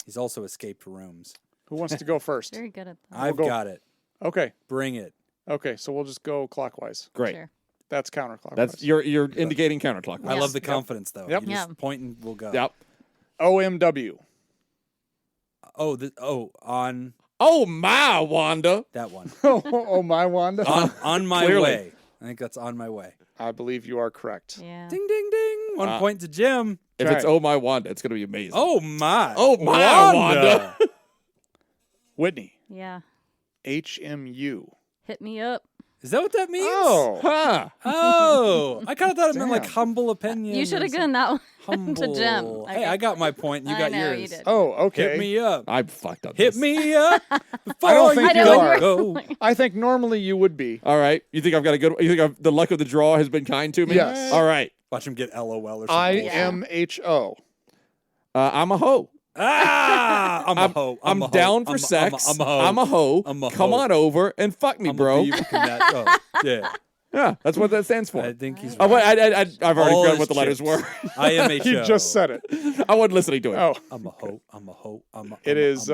He's also escaped rooms. who wants to go first? Very good at that. I've go. got it. Okay. Bring it. Okay, so we'll just go clockwise. Great. Sure. That's counterclockwise. That's you're indicating counterclockwise. I Yeah. love the confidence, though. Yep. You just Yeah. point and we'll go. Yep. OMW. On Oh my Wanda. that one. Oh, my Wanda. on my Clearly. way. I think that's on my way. I believe you are correct. Yeah. Ding, ding, ding. 1 point to Jim. If Okay. it's Oh My Wanda, it's going to be amazing. Oh, my. Oh, my Wanda. Whitney, Yeah. HMU. Hit me up. Is that what that means? Oh, Huh. Oh, I kind of thought it meant like Damn. humble opinion. You should have given that one humble. to Jim. Hey, I got my point. You I got know, yours. you did. oh, okay. Hit me up. I'm fucked up. Hit this. me up before I don't think you you are. go. I think normally you would be. All right. You think I've got a good? You think the luck of the draw has been kind to me? Yes. All right. Watch him get LOL or something. IMHO. I'm a hoe. Ah, I'm a hoe. I'm a hoe. down for I'm sex. I'm a hoe. I'm a hoe. I'm a Come hoe. on over and fuck me, I'm a bro. beaver connect- oh, yeah, Yeah, that's what that stands for. I think he's Oh, right. wait, I've already All forgotten his what the letters chips. were. IMHO. He just said it. I wasn't listening to it. Oh, I'm a hoe. I'm a hoe. it is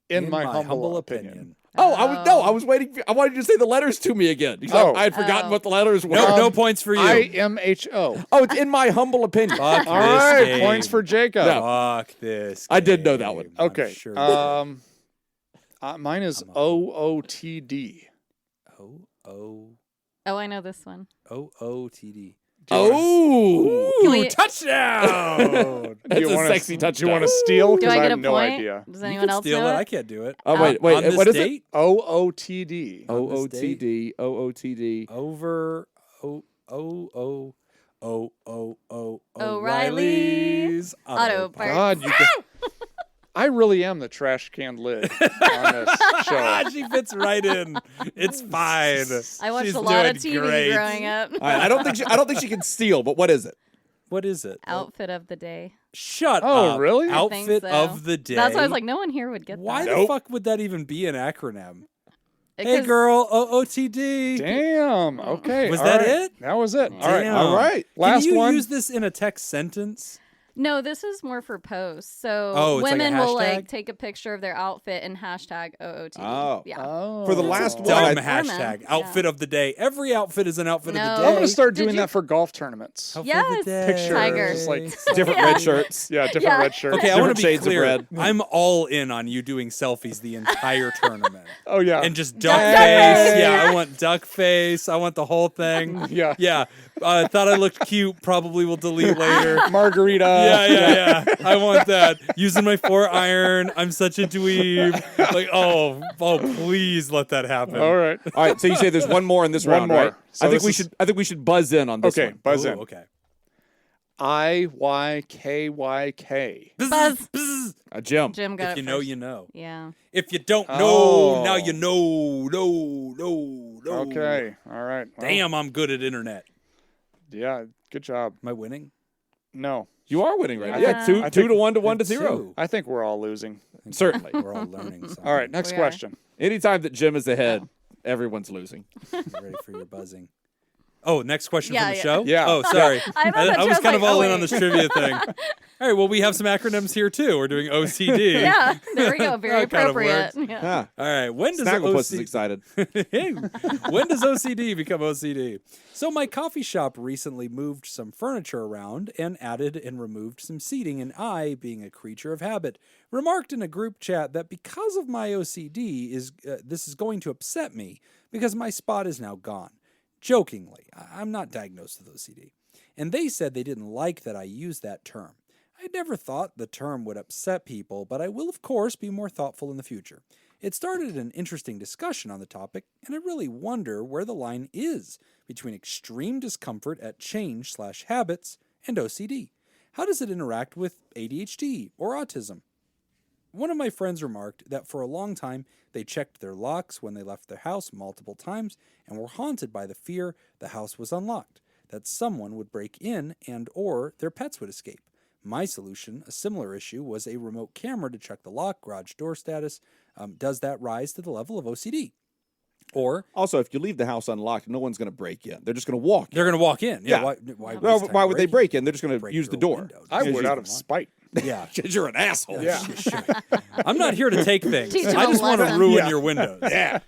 in my humble opinion. Oh, I was waiting. I wanted you to say the letters to me again. Because Oh. I had forgotten what the letters were. No points for you. IMHO. Oh, it's in my humble opinion. Fuck All this right, game. points for Jacob. No. Fuck this. I did know that game. one. I'm Okay. sure you did. Mine is I'm a hoe. OOTD. Oh, I know this one. OOTD. Oh, Can we- Touchdown! that's a wanna- sexy touchdown. Do you want to steal? Do Because I I get have a no point? idea. Does You anyone can else steal know it. it? I can't do it. Oh On wait, this what is date? it? OOTD. On this date? OOTD. Over O'Reilly's Auto Parts. God, I really am the trash can lid on this show. She fits right in. It's fine. I watched She's a lot of doing TV great. growing up. All right, I don't think she can steal. But what is it? What is it? Outfit of the day. Shut Oh, up. really? I think Outfit so. of the day. That's why I was like, no one here would get why that. the fuck would that even be an acronym? Hey, 'Cause- girl, OOTD. Damn. Okay. Was all that right. it? That was it. All right. Damn. All right. Last Can you one. use this in a text sentence? No, this is more for posts. So Oh, it's like a women will hashtag? like take a picture of their outfit and hashtag OOTD. Oh. Yeah. Oh. For the last one, Dumb I- hashtag. Yeah. Outfit of the day. Every outfit is an outfit of No. the I'm day. gonna start Did doing you- that for golf tournaments. Outfit Yes. of the day. Picture, Tiger. just like different Yeah. red shirts. yeah, different Yeah. red shirts. Okay, I want Different to be shades of clear. red. I'm all in on you doing selfies the entire tournament. Oh yeah. And just duck Duck face. face. Yeah, I want duck face. I want the whole thing. yeah. Yeah. Thought I looked cute. Probably will delete later. Margarita. Yeah. I want that. Using my 4-iron. I'm such a dweeb. Like, oh, please let that happen. All right. All right, so you say there's one more in this One round, more. right? So I think this is- I think we should buzz in on this Okay. one. Buzz Ooh, in. okay. IYKYK. Buzz. Jim. Jim got If it you know, first. you know. Yeah. If you don't know, Oh. now you know. No. Okay. All right. Well, Damn, I'm good at internet. Yeah. Good job. Am I winning? No, You are winning right now. Yeah. Yeah, two I to think- 1 to 1 to 0. Two. I think we're all losing. Certainly. We're all learning something. All right. Next We are. question. Anytime that Jim is ahead, everyone's losing. Get ready for your buzzing. Oh, next question Yeah, from the yeah. show? Yeah. Oh, sorry. I thought that I was was kind of like, all oh, in on wait. this trivia thing. All right, well, we have some acronyms here, too. We're doing OCD. Yeah. There we go. Very That kind of appropriate. works. Yeah. Ah, All right, when does Snagglepuss is OCD... excited. Hey, when does OCD become OCD? So my coffee shop recently moved some furniture around and added and removed some seating, and I, being a creature of habit, remarked in a group chat that because of my OCD, this is going to upset me because my spot is now gone. Jokingly, I'm not diagnosed with OCD. And they said they didn't like that I used that term. I never thought the term would upset people, but I will, of course, be more thoughtful in the future. It started an interesting discussion on the topic, and I really wonder where the line is between extreme discomfort at change/habits and OCD. How does it interact with ADHD or autism? One of my friends remarked that for a long time they checked their locks when they left their house multiple times and were haunted by the fear the house was unlocked, that someone would break in and or their pets would escape. My solution, a similar issue, was a remote camera to check the lock, garage door status. Does that rise to the level of OCD? Or Also, if you leave the house unlocked, no one's going to break in. They're just going to walk in. they're going to walk in. Yeah. Yeah. Why Well, waste time why would they breaking? break in? They're just going to Break use the your door. window. I Just would use out the of lock. spite. Yeah. Because you're an asshole. Yeah. I'm not here to take things. Teach 'em I a just want to lesson. ruin Yeah. your windows. Yeah.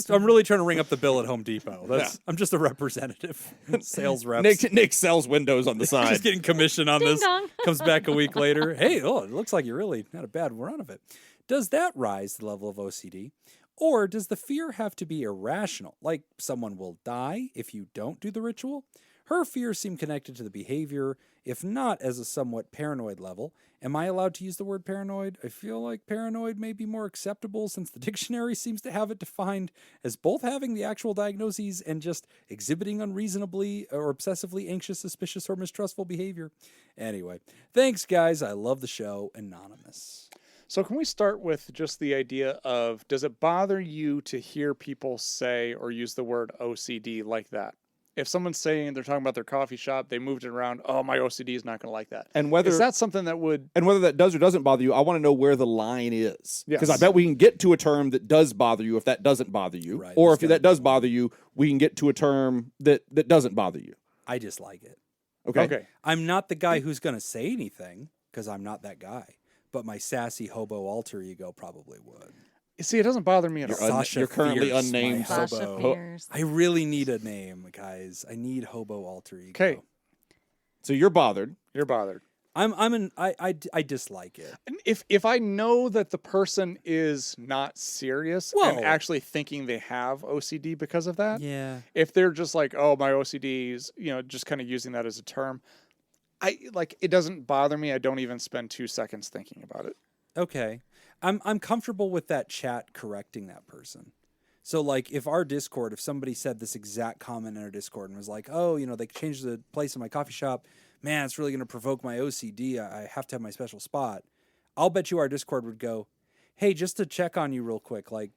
I'm really trying to ring up the bill at Home Depot. I'm just a representative. Sales rep. Nick sells windows on the side. Just getting commission on Ding this. dong. Comes back a week later. Hey, it looks like you really had a bad run of it. Does that rise to the level of OCD? Or does the fear have to be irrational, like someone will die if you don't do the ritual? Her fears seem connected to the behavior, if not as a somewhat paranoid level. Am I allowed to use the word paranoid? I feel like paranoid may be more acceptable since the dictionary seems to have it defined as both having the actual diagnoses and just exhibiting unreasonably or obsessively anxious, suspicious, or mistrustful behavior. Anyway, thanks, guys. I love the show. Anonymous. So can we start with just the idea of, does it bother you to hear people say or use the word OCD like that? If someone's saying they're talking about their coffee shop, they moved it around, oh, my OCD is not going to like that. And whether is that something that would... And whether that does or doesn't bother you, I want to know where the line is. Because Yes. I bet we can get to a term that does bother you if that doesn't bother you. Right, Or there's if gotta that be does one. bother you, we can get to a term that doesn't bother you. I dislike it. Okay? I'm not the guy who's going to say anything because I'm not that guy. But my sassy hobo alter ego probably would. You see, it doesn't bother me at all. Sasha you're currently Fierce, unnamed my Sasha hobo. Fierce. I really need a name, guys. I need hobo alter ego. Okay. So you're bothered. You're bothered. I dislike it. And if I know that the person is not serious and Whoa. actually thinking they have OCD because of that, Yeah. if they're just like, oh, my OCD is, just kind of using that as a term, it doesn't bother me. I don't even spend 2 seconds thinking about it. Okay. I'm comfortable with that chat correcting that person. So like if somebody said this exact comment in our Discord and was like, oh, they changed the place in my coffee shop, man, it's really going to provoke my OCD. I have to have my special spot. I'll bet you our Discord would go, hey, just to check on you real quick, like,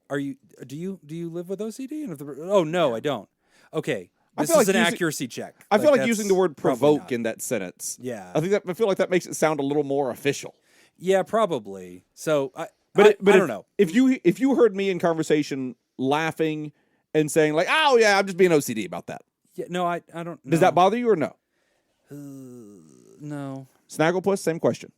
do you live with OCD? And oh no, I don't. Okay. This is an accuracy check. I feel like that's using the word probably provoke not. in that sentence. Yeah. I feel like that makes it sound a little more official. Yeah, probably. So I don't know. If you heard me in conversation laughing and saying like, "Oh yeah, I'm just being OCD about that." Yeah, no, I don't know. Does that bother you or no? No. Snagglepuss, same question.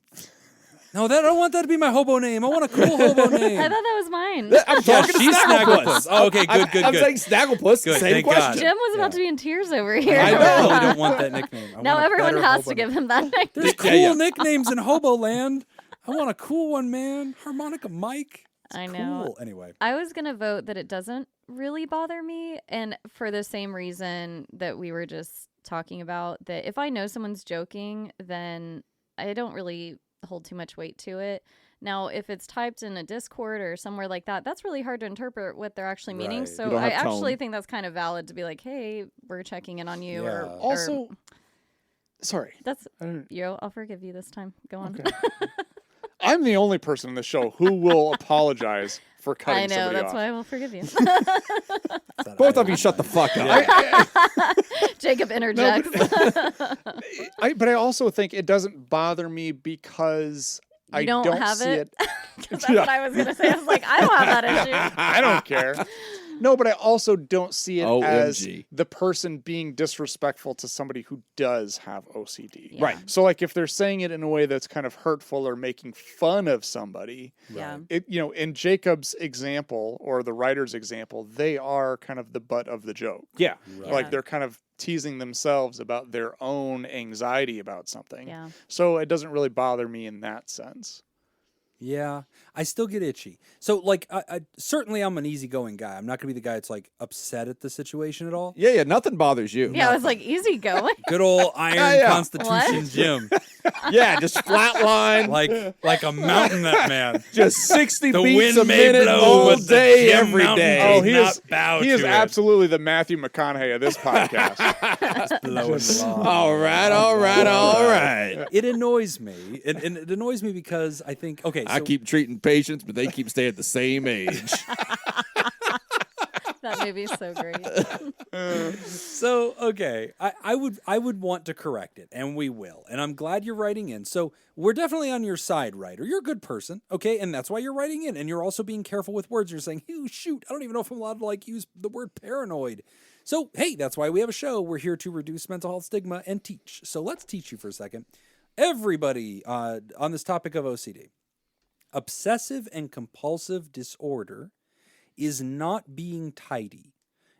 No, I don't want that to be my hobo name. I want a cool hobo name. I thought that was mine. I'm Yeah, talking to she's Snagglepuss. Snagglepuss. Oh, okay, good. I'm saying Snagglepuss, Good, same thank God. question. Jim was about to be in tears over here. I know. really don't want that nickname. I Now want a everyone better has hobo to give name. him that nickname. There's cool nicknames in Hobo Land. I want a cool one, man. Harmonica Mike. It's I know. Cool. Anyway. I was going to vote that it doesn't really bother me. And for the same reason that we were just talking about, that if I know someone's joking, then I don't really hold too much weight to it. Now, if it's typed in a Discord or somewhere like that, that's really hard to interpret what they're actually meaning. Right. You So don't I have actually tone. think that's kind of valid to be like, hey, we're checking in on you. Yeah. Or Also, sorry. that's, I don't- I'll forgive you this time. Go on. Okay. I'm the only person in the show who will apologize for cutting I know, somebody that's off. why I will forgive you. Both of you shut the fuck up. Jacob interjects. But I also think it doesn't bother me because I don't have see it? it. That's what I was going to say. I was like, I don't have that issue. I don't care. No, but I also don't see it as OMG. the person being disrespectful to somebody who does have OCD. Yeah. Right. So like if they're saying it in a way that's kind of hurtful or making fun of somebody, Yeah. in Jacob's example or the writer's example, they are kind of the butt of the joke. Yeah. Right. Like they're kind of teasing themselves about their own anxiety about something. Yeah. So it doesn't really bother me in that sense. Yeah, I still get itchy. So, like, I certainly I'm an easygoing guy. I'm not gonna be the guy that's like upset at the situation at all. Yeah, nothing bothers you. Yeah, I was like, easy going. Good old Iron Yeah. Constitution What? Jim, Yeah, just flatline. like a mountain. That man. Just 60 The beats wind a may minute blow, all but the day, Jim every Mountain day. does Oh, he not is bow he is to it. absolutely the Matthew McConaughey of this podcast. Blowing along. All right. It annoys me, and it annoys me because I think I keep treating patients, but they keep staying at the same age. That movie's so great. So okay, I would want to correct it, and we will. And I'm glad you're writing in. So we're definitely on your side, writer. You're a good person, okay, and that's why you're writing in. And you're also being careful with words. You're saying, "Oh shoot, I don't even know if I'm allowed to like use the word paranoid." So hey, that's why we have a show. We're here to reduce mental health stigma and teach. So let's teach you for a second, everybody, on this topic of OCD. Obsessive and compulsive disorder is not being tidy.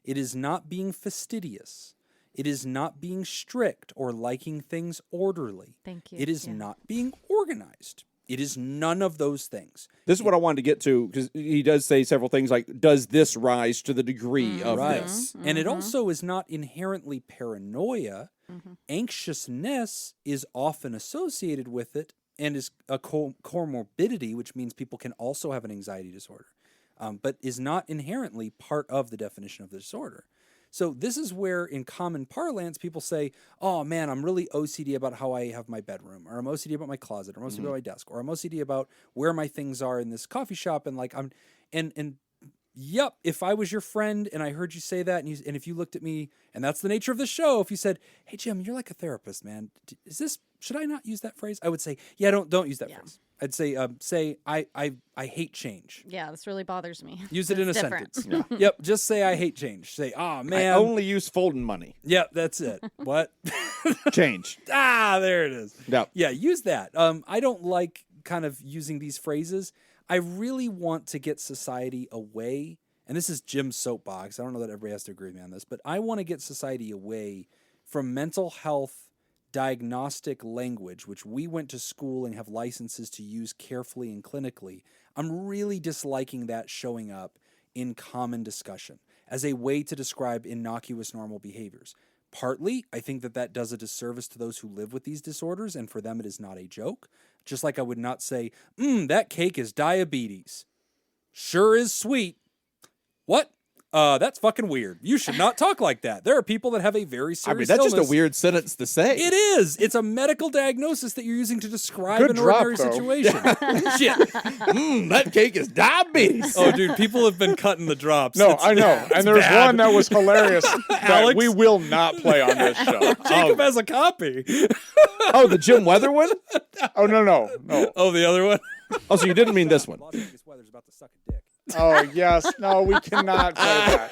It is not being fastidious. It is not being strict or liking things orderly. Thank you. It is Yeah. not being organized. It is none of those things. This is what I wanted to get to, because he does say several things like, does this rise to the degree of this? And it also is not inherently paranoia. Anxiousness is often associated with it and is a comorbidity, which means people can also have an anxiety disorder, but is not inherently part of the definition of the disorder. So this is where, in common parlance, people say, oh, man, I'm really OCD about how I have my bedroom, or I'm OCD about my closet, or I'm OCD about my desk, or I'm OCD about where my things are in this coffee shop, and like yep, if I was your friend and I heard you say that, and if you looked at me, and that's the nature of the show, if you said, hey, Jim, you're like a therapist, man. Should I not use that phrase? I would say, yeah, don't use that phrase. I'd say, I hate change. Yeah, this really bothers me. Use it in a different. sentence. Yep, just say I hate change. Say, oh, man. I only use folding money. Yep, that's it. What? Change. There it is. Yep. Yeah, use that. I don't like kind of using these phrases. I really want to get society away, and this is Jim's soapbox. I don't know that everybody has to agree with me on this, but I want to get society away from mental health diagnostic language, which we went to school and have licenses to use carefully and clinically. I'm really disliking that showing up in common discussion as a way to describe innocuous normal behaviors. Partly, I think that does a disservice to those who live with these disorders, and for them it is not a joke. Just like I would not say, that cake is diabetes. Sure is sweet. What? That's fucking weird. You should not talk like that. There are people that have a very serious that's illness. just a weird sentence to say. It is. It's a medical diagnosis that you're using to describe Good an drop, ordinary though. situation. Shit. That cake is diabetes. Oh, dude, people have been cutting the drops. No, I know. And there's bad. one that was hilarious that Alex? we will not play on this show. Jacob has a copy. Oh, the Jim Weather one? Oh, no. Oh, the other one? Oh, so you didn't mean this one. Las Vegas weather's about to suck a dick. Oh, yes. No, we cannot play that.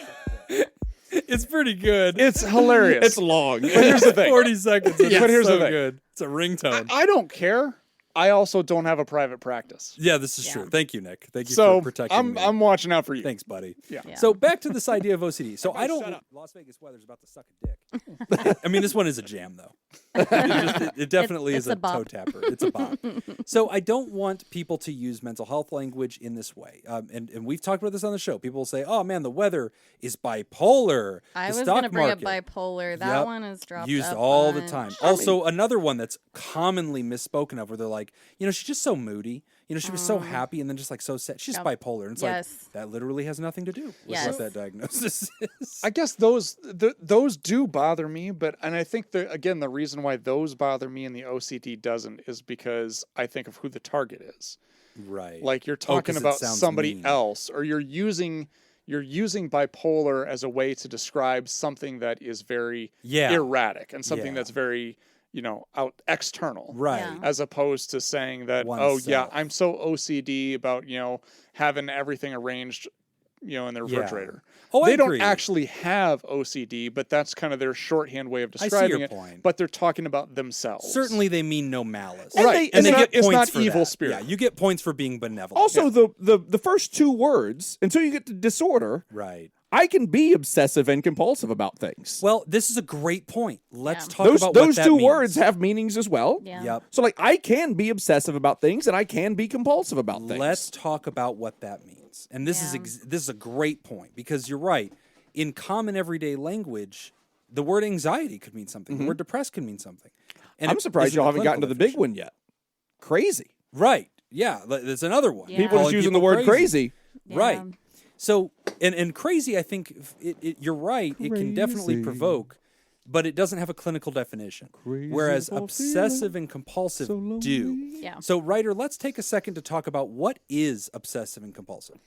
It's pretty good. It's hilarious. It's long. But here's the thing. 40 seconds. It's But here's so the thing. good. It's a ringtone. I don't care. I also don't have a private practice. Yeah, this is true. Thank you, Nick. Thank you So for protecting me. I'm watching out for you. Thanks, buddy. Yeah. So back to this idea of OCD. So I don't. Las Vegas weather's about to suck a dick. I mean, this one is a jam, though. It definitely It's is a a bop. toe tapper. It's a bop. So I don't want people to use mental health language in this way. And we've talked about this on the show. People will say, "Oh man, the weather is bipolar." I the was stock going to bring up market." bipolar. That Yep. one is dropped Used up all a the bunch. time. Also, another one that's commonly misspoken of, where they're like, she's just so moody. She was so happy and then just like so sad. She's Yep. bipolar. And it's Yes. like, that literally has nothing to do with Yes. what that diagnosis is. I guess those do bother me, and I think again the reason why those bother me and the OCD doesn't is because I think of who the target is. Right. Like you're talking 'cause it about sounds somebody mean. else, or you're using bipolar as a way to describe something that is very erratic and something that's very out external. Right. Yeah. As opposed to saying that, Oneself. I'm so OCD about, having everything arranged, in the refrigerator. Oh, I they don't agree. actually have OCD, but that's kind of their shorthand way of I see describing your it. point. But they're talking about themselves. Certainly they mean no malice. Right. And It's they not- get it's points not for evil that. spirit. Yeah, you get points for being benevolent. Also, the first two words, until you get to disorder, Right. I can be obsessive and compulsive about things. Well, this is a great point. Let's Yeah. talk Those about what that two means. words have meanings as well. Yeah. Yep. So, like, I can be obsessive about things and I can be compulsive about things. Let's talk about what that means. And this Yeah. this is a great point, because you're right. In common everyday language, the word anxiety could mean something. The word depressed can mean something. And I'm it surprised isn't y'all a haven't gotten to clinical the big definition. one yet. Crazy. Right. Yeah. There's another one. Yeah. People's Calling using people the word crazy. Right. Yeah. So, and crazy, I think you're right. It can definitely Crazy. provoke, but it doesn't have a clinical definition. Crazy Whereas about obsessive and compulsive so lonely. do. Yeah. So, writer, let's take a second to talk about what is obsessive and compulsive.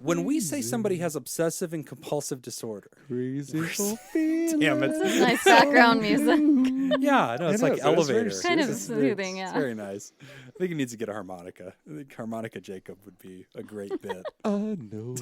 When we say somebody has obsessive and compulsive disorder, Crazy for damn it. Nice background music. Yeah, I know, it's It like is. It is very elevator. Kind of It's- soothing, It's yeah. very nice. I think he needs to get a harmonica. I think harmonica Jacob would be a great bit. I know.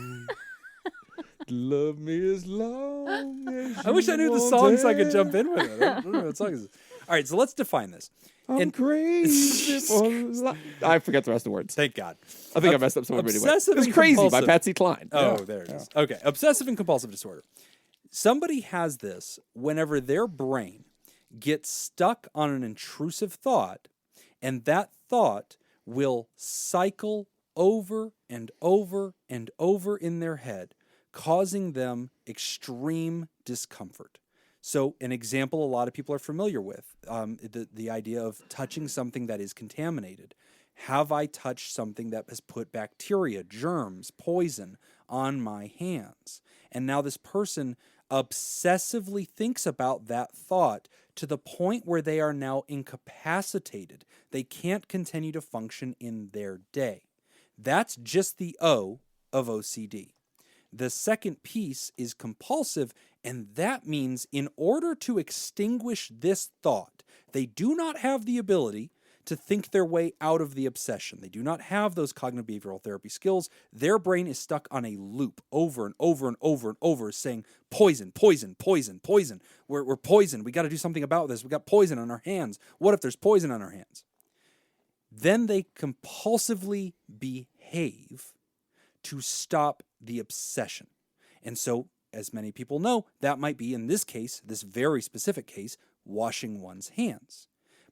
Love me as long as I wish I knew the song so I could jump in with it. I don't know what song is. All right, so let's define this. I'm crazy for I forget the rest of the words. Thank God. I think I messed up some of it anyway. Obsessive It was and Crazy by compulsive. Patsy Cline. Oh, there it is. Okay, obsessive and compulsive disorder. Somebody has this whenever their brain gets stuck on an intrusive thought, and that thought will cycle over and over and over in their head, causing them extreme discomfort. So an example a lot of people are familiar with, the idea of touching something that is contaminated. Have I touched something that has put bacteria, germs, poison on my hands? And now this person obsessively thinks about that thought to the point where they are now incapacitated. They can't continue to function in their day. That's just the O of OCD. The second piece is compulsive, and that means in order to extinguish this thought, they do not have the ability to think their way out of the obsession. They do not have those cognitive behavioral therapy skills. Their brain is stuck on a loop over and over and over and over saying, poison, poison, poison, poison. We're poisoned. We got to do something about this. We got poison on our hands. What if there's poison on our hands? Then they compulsively behave to stop the obsession. And so, as many people know, that might be, in this case, this very specific case, washing one's hands.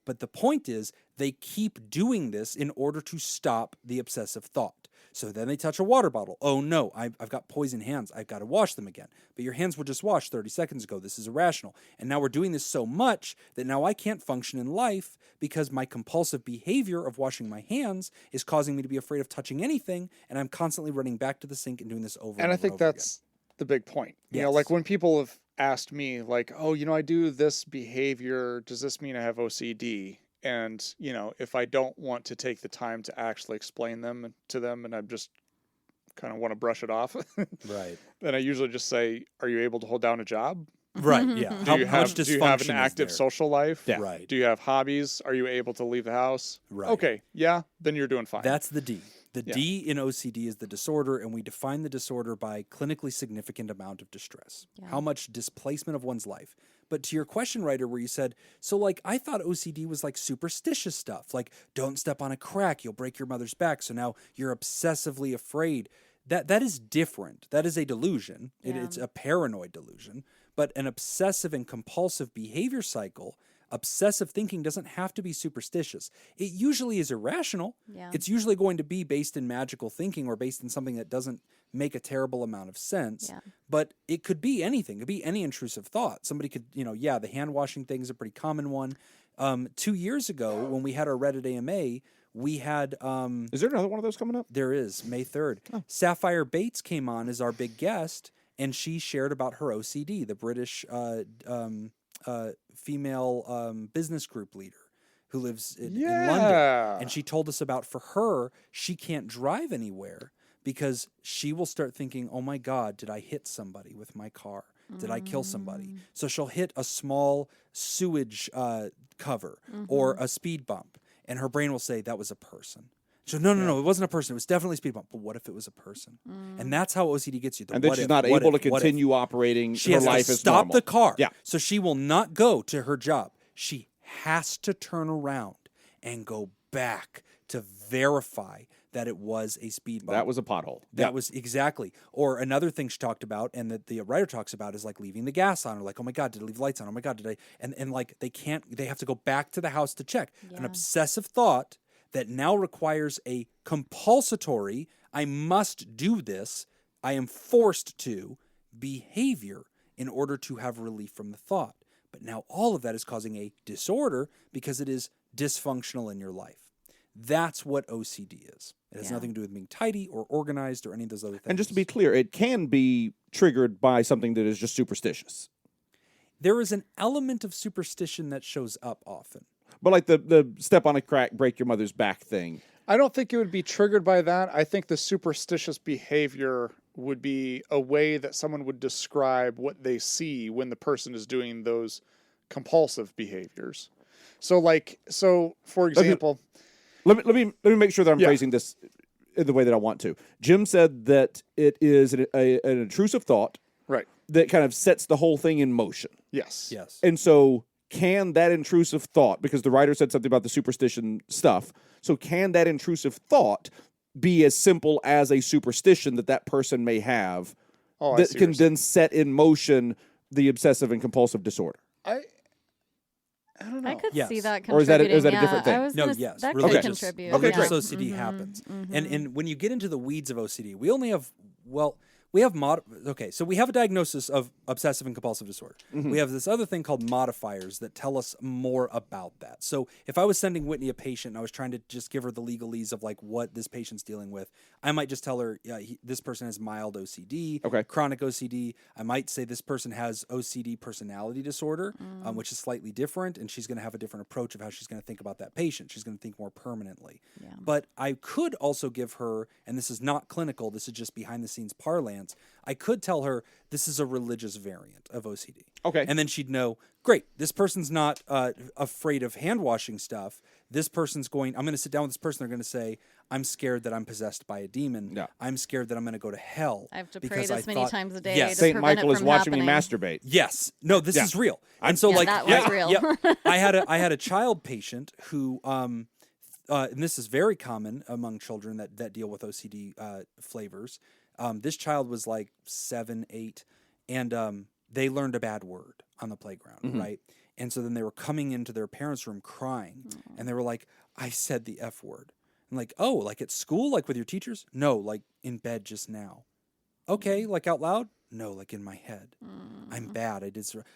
But the point is, they keep doing this in order to stop the obsessive thought. So then they touch a water bottle. Oh no, I've got poison hands. I've got to wash them again. But your hands were just washed 30 seconds ago. This is irrational. And now we're doing this so much that now I can't function in life because my compulsive behavior of washing my hands is causing me to be afraid of touching anything. And I'm constantly running back to the sink and doing this over and over again. And I think that's the big point. You know, like when people have asked me, like, oh, you know, I do this behavior. Does this mean I have OCD? And, you know, if I don't want to take the time to actually explain them to them and I just kind of want to brush it off, right, then I usually just say, are you able to hold down a job? Right, yeah. Do you have an active social life? Yeah. Right. Do you have hobbies? Are you able to leave the house? Right. Okay, yeah, then you're doing fine. That's the D. The D in OCD is the disorder, and we define the disorder by clinically significant amount of distress. Yeah. How much displacement of one's life. But to your question, writer, where you said, so like I thought OCD was like superstitious stuff, like don't step on a crack, you'll break your mother's back, so now you're obsessively afraid. That is different. That is a delusion. Yeah. It's a paranoid delusion. But an obsessive and compulsive behavior cycle, obsessive thinking doesn't have to be superstitious. It usually is irrational. Yeah. It's usually going to be based in magical thinking or based in something that doesn't make a terrible amount of sense. Yeah. But it could be anything. It could be any intrusive thought. Somebody could, the hand washing thing is a pretty common one. 2 years ago, when we had our Reddit AMA, we had... is there another one of those coming up? There is, May 3rd. Oh. Sapphire Bates came on as our big guest, and she shared about her OCD, the British female business group leader who lives in London. And she told us about, for her, she can't drive anywhere because she will start thinking, oh my God, did I hit somebody with my car? Did I kill somebody? So she'll hit a small sewage cover or a speed bump, and her brain will say that was a person. So no, it wasn't a person. It was definitely a speed bump. But what if it was a person? And that's how OCD gets you. And then she's not able to continue operating her life as stop normal. The car. Yeah. So she will not go to her job. She has to turn around and go back to verify that it was a speed bump. That was a pothole. That was exactly. Or another thing she talked about, and that the writer talks about, is like leaving the gas on, or like, oh my God, did I leave the lights on? Oh my God, did I? And like they have to go back to the house to check. Yeah. An obsessive thought that now requires a compulsory, I must do this, I am forced to, behavior in order to have relief from the thought. But now all of that is causing a disorder because it is dysfunctional in your life. That's what OCD is. It has nothing to do with being tidy or organized or any of those other things. And just to be clear, it can be triggered by something that is just superstitious. There is an element of superstition that shows up often. But like the step on a crack, break your mother's back thing. I don't think it would be triggered by that. I think the superstitious behavior would be a way that someone would describe what they see when the person is doing those compulsive behaviors. So for example... Let me make sure that I'm phrasing this in the way that I want to. Jim said that it is an intrusive thought, right, that kind of sets the whole thing in motion. Yes. And so, can that intrusive thought, because the writer said something about the superstition stuff, so can that intrusive thought be as simple as a superstition that person may have that can then set in motion the obsessive and compulsive disorder? I don't know. I could Yes. see that Or is that a contributing. different thing? I was No, gonna yes, that could religious, contribute. religious yeah. OCD happens, and when you get into the weeds of OCD, we only have we have so we have a diagnosis of obsessive and compulsive disorder. We have this other thing called modifiers that tell us more about that. So if I was sending Whitney a patient and I was trying to just give her the legalese of like what this patient's dealing with, I might just tell her, this person has mild OCD, chronic OCD. I might say this person has OCD personality disorder, which is slightly different, and she's going to have a different approach of how she's going to think about that patient. She's going to think more permanently. Yeah. But I could also give her, and this is not clinical, this is just behind the scenes parlance, I could tell her this is a religious variant of OCD. Okay. And then she'd know, great, this person's not afraid of hand washing stuff. This person's I'm going to sit down with this person. They're going to say, I'm scared that I'm possessed by a demon. Yeah. I'm scared that I'm going to go to hell. I have to because pray this many times a day. Yes. to Saint prevent Michael it is from watching me happening. masturbate. Yes. No, this is real. And so that was real. I had a child patient who and this is very common among children that deal with OCD flavors. This child was like 7, 8, and they learned a bad word on the playground, right? And so then they were coming into their parents' room crying, and they were like, I said the F word. I'm like, oh, like at school, like with your teachers? No, like in bed just now. Okay, like out loud? No, like in my head. I'm bad.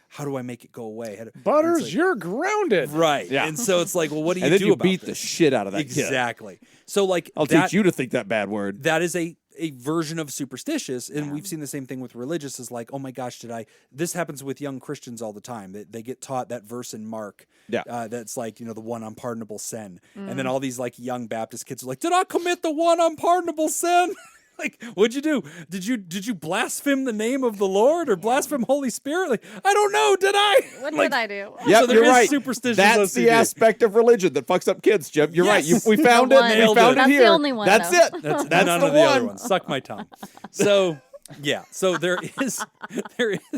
How do I make it go away? Butters, like, you're grounded. Right. Yeah. And so it's like, well, what do you And then do you about beat this? the shit out of that kid. Exactly. So like I'll teach you to think that bad word. that is a version of superstitious, and we've seen the same thing with religious. Is like, oh my gosh, this happens with young Christians all the time. They get taught that verse in Mark, that's like, the one unpardonable sin, and then all these like young Baptist kids are like, did I commit the one unpardonable sin? Like, what'd you do? Did you blaspheme the name of the Lord or blaspheme Holy Spirit? Like, I don't know. Did I? What like, did I do? Yeah, So there you're is right. superstitious That's the OCD. aspect of religion that fucks up kids, Jim. You're right. Yes. We found The it. one. We Nailed found it. it That's here. the only one, That's though. it. That's That's none the of the other one. ones. Suck my tongue. So yeah. So there is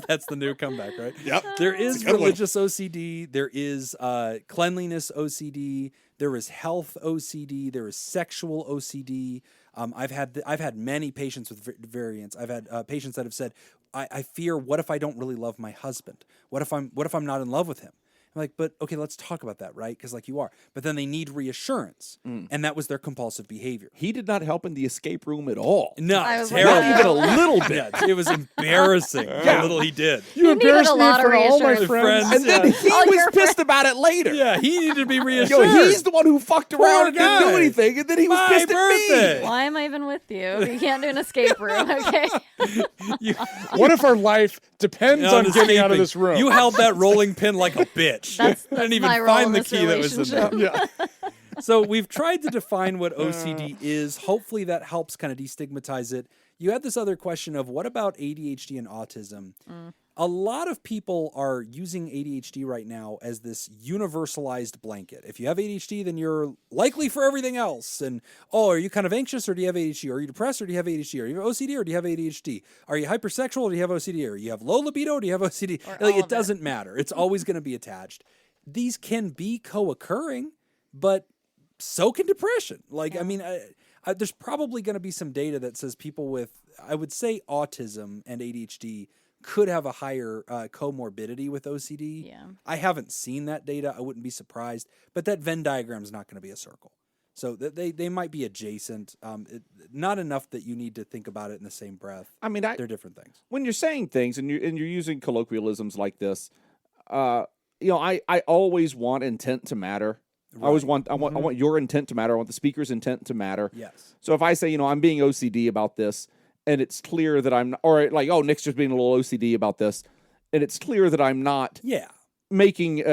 that's the new comeback, right? Yep. There is a good one. religious OCD. There is cleanliness OCD. There is health OCD. There is sexual OCD. I've had many patients with variants. I've had patients that have said, I fear, what if I don't really love my husband? What if I'm not in love with him? I'm like, but okay, let's talk about that, right? Because like you are. But then they need reassurance. And that was their compulsive behavior. He did not help in the escape room at all. No, I was like, terrible. Not even a little bit. Yeah, it was embarrassing how little he did. You You needed embarrassed a me lot of for all my reassurance. friends. And then he All was your pissed about it later. Yeah, he needed to be Yo, reassured. he's the one who fucked around and didn't do guy. anything, and then he was My pissed birthday. at me. Why am I even with you? You can't do an escape room, okay? What if our life depends on getting out of this room? You held that rolling pin like a bitch. That's I didn't even my role find in the this key that was in there. relationship. yeah. So we've tried to define what OCD is. Hopefully that helps kind of destigmatize it. You had this other question of what about ADHD and autism? A lot of people are using ADHD right now as this universalized blanket. If you have ADHD, then you're likely for everything else. And, are you kind of anxious or do you have ADHD? Are you depressed or do you have ADHD? Are you OCD or do you have ADHD? Are you hypersexual or do you have OCD? Or you have low libido or do you have OCD? Or all It of doesn't matter. It's always going to be attached. These can be co-occurring, but so can depression. Like, I mean, there's probably going to be some data that says people with, I would say, autism and ADHD could have a higher comorbidity with OCD. Yeah. I haven't seen that data. I wouldn't be surprised. But that Venn diagram is not going to be a circle. So they might be adjacent. Not enough that you need to think about it in the same breath. I mean, They're different things. when you're saying things and you're using colloquialisms like this, I always want intent to matter. I always want I want your intent to matter. I want the speaker's intent to matter. Yes. So if I say, I'm being OCD about this, and it's clear that I'm, or like, Nick's just being a little OCD about this, and it's clear that I'm not Yeah. making, I'm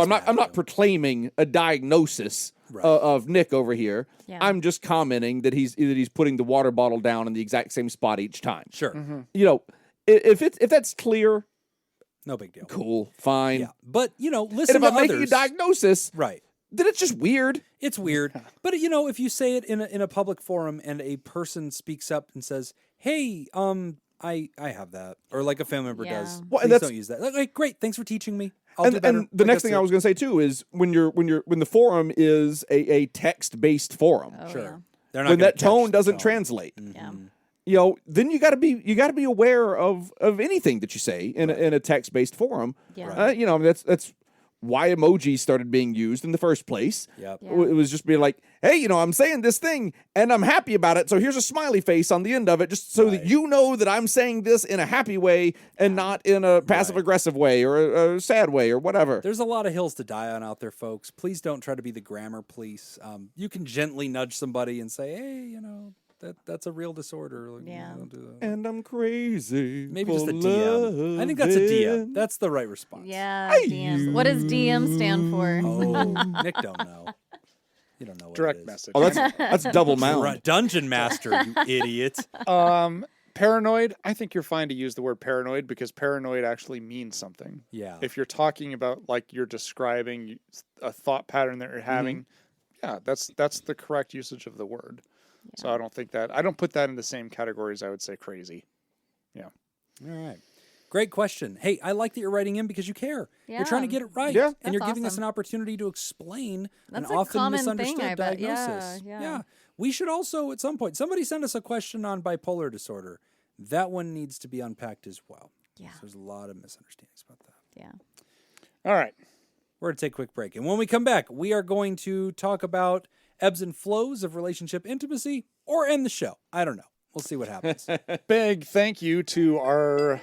mad at not you. proclaiming a diagnosis of Nick over here. Yeah. I'm just commenting that he's putting the water bottle down in the exact same spot each time. Sure. If that's clear, No big deal. cool, fine. Yeah. But, And listen if to I'm making a others. diagnosis, Right. then it's just weird. It's weird, but if you say it in a public forum and a person speaks up and says, "Hey, I have that," or like a family member Yeah. does, Well, and please that's- don't use that. Like, great, thanks for teaching me. I'll do better. And the Like, next that's thing I it. was going to say too is when the forum is a text based forum, Oh, Sure. yeah. They're not when gonna that tone catch the doesn't tone. translate, Yeah. then you got to be aware of anything that you say in a text based forum. Yeah. That's why emojis started being used in the first place. Yep. Yeah. It was just being like, hey, I'm saying this thing and I'm happy about it. So here's a smiley face on the end of it, just so that you know that I'm saying this in a happy way and not in a passive aggressive way or a sad way or whatever. There's a lot of hills to die on out there, folks. Please don't try to be the grammar police. You can gently nudge somebody and say, hey, that's a real disorder. Like, Yeah. don't do that. And I'm crazy. Maybe just a DM. I think that's a DM. That's the right response. Yeah, DMs. What does DM stand for? Oh, Nick don't know. You don't know what Direct it is. message. Oh, that's double mount. Dungeon Master, you idiot. Paranoid. I think you're fine to use the word paranoid because paranoid actually means something. Yeah. If you're talking about like you're describing a thought pattern that you're having, yeah, that's the correct usage of the word. Yeah. So I don't put that in the same category as I would say crazy. Yeah. All right. Great question. Hey, I like that you're writing in because you care. You're trying to Yeah. get it right. Yeah. And you're That's giving us awesome. an opportunity to explain That's an a often common misunderstood thing, I bet. diagnosis. Yeah. We should also, at some point, somebody send us a question on bipolar disorder. That one needs to be unpacked as well. Yeah. So there's a lot of misunderstandings about that. Yeah. All right. We're going to take a quick break. And when we come back, we are going to talk about ebbs and flows of relationship intimacy or end the show. I don't know. We'll see what happens. Big thank you to our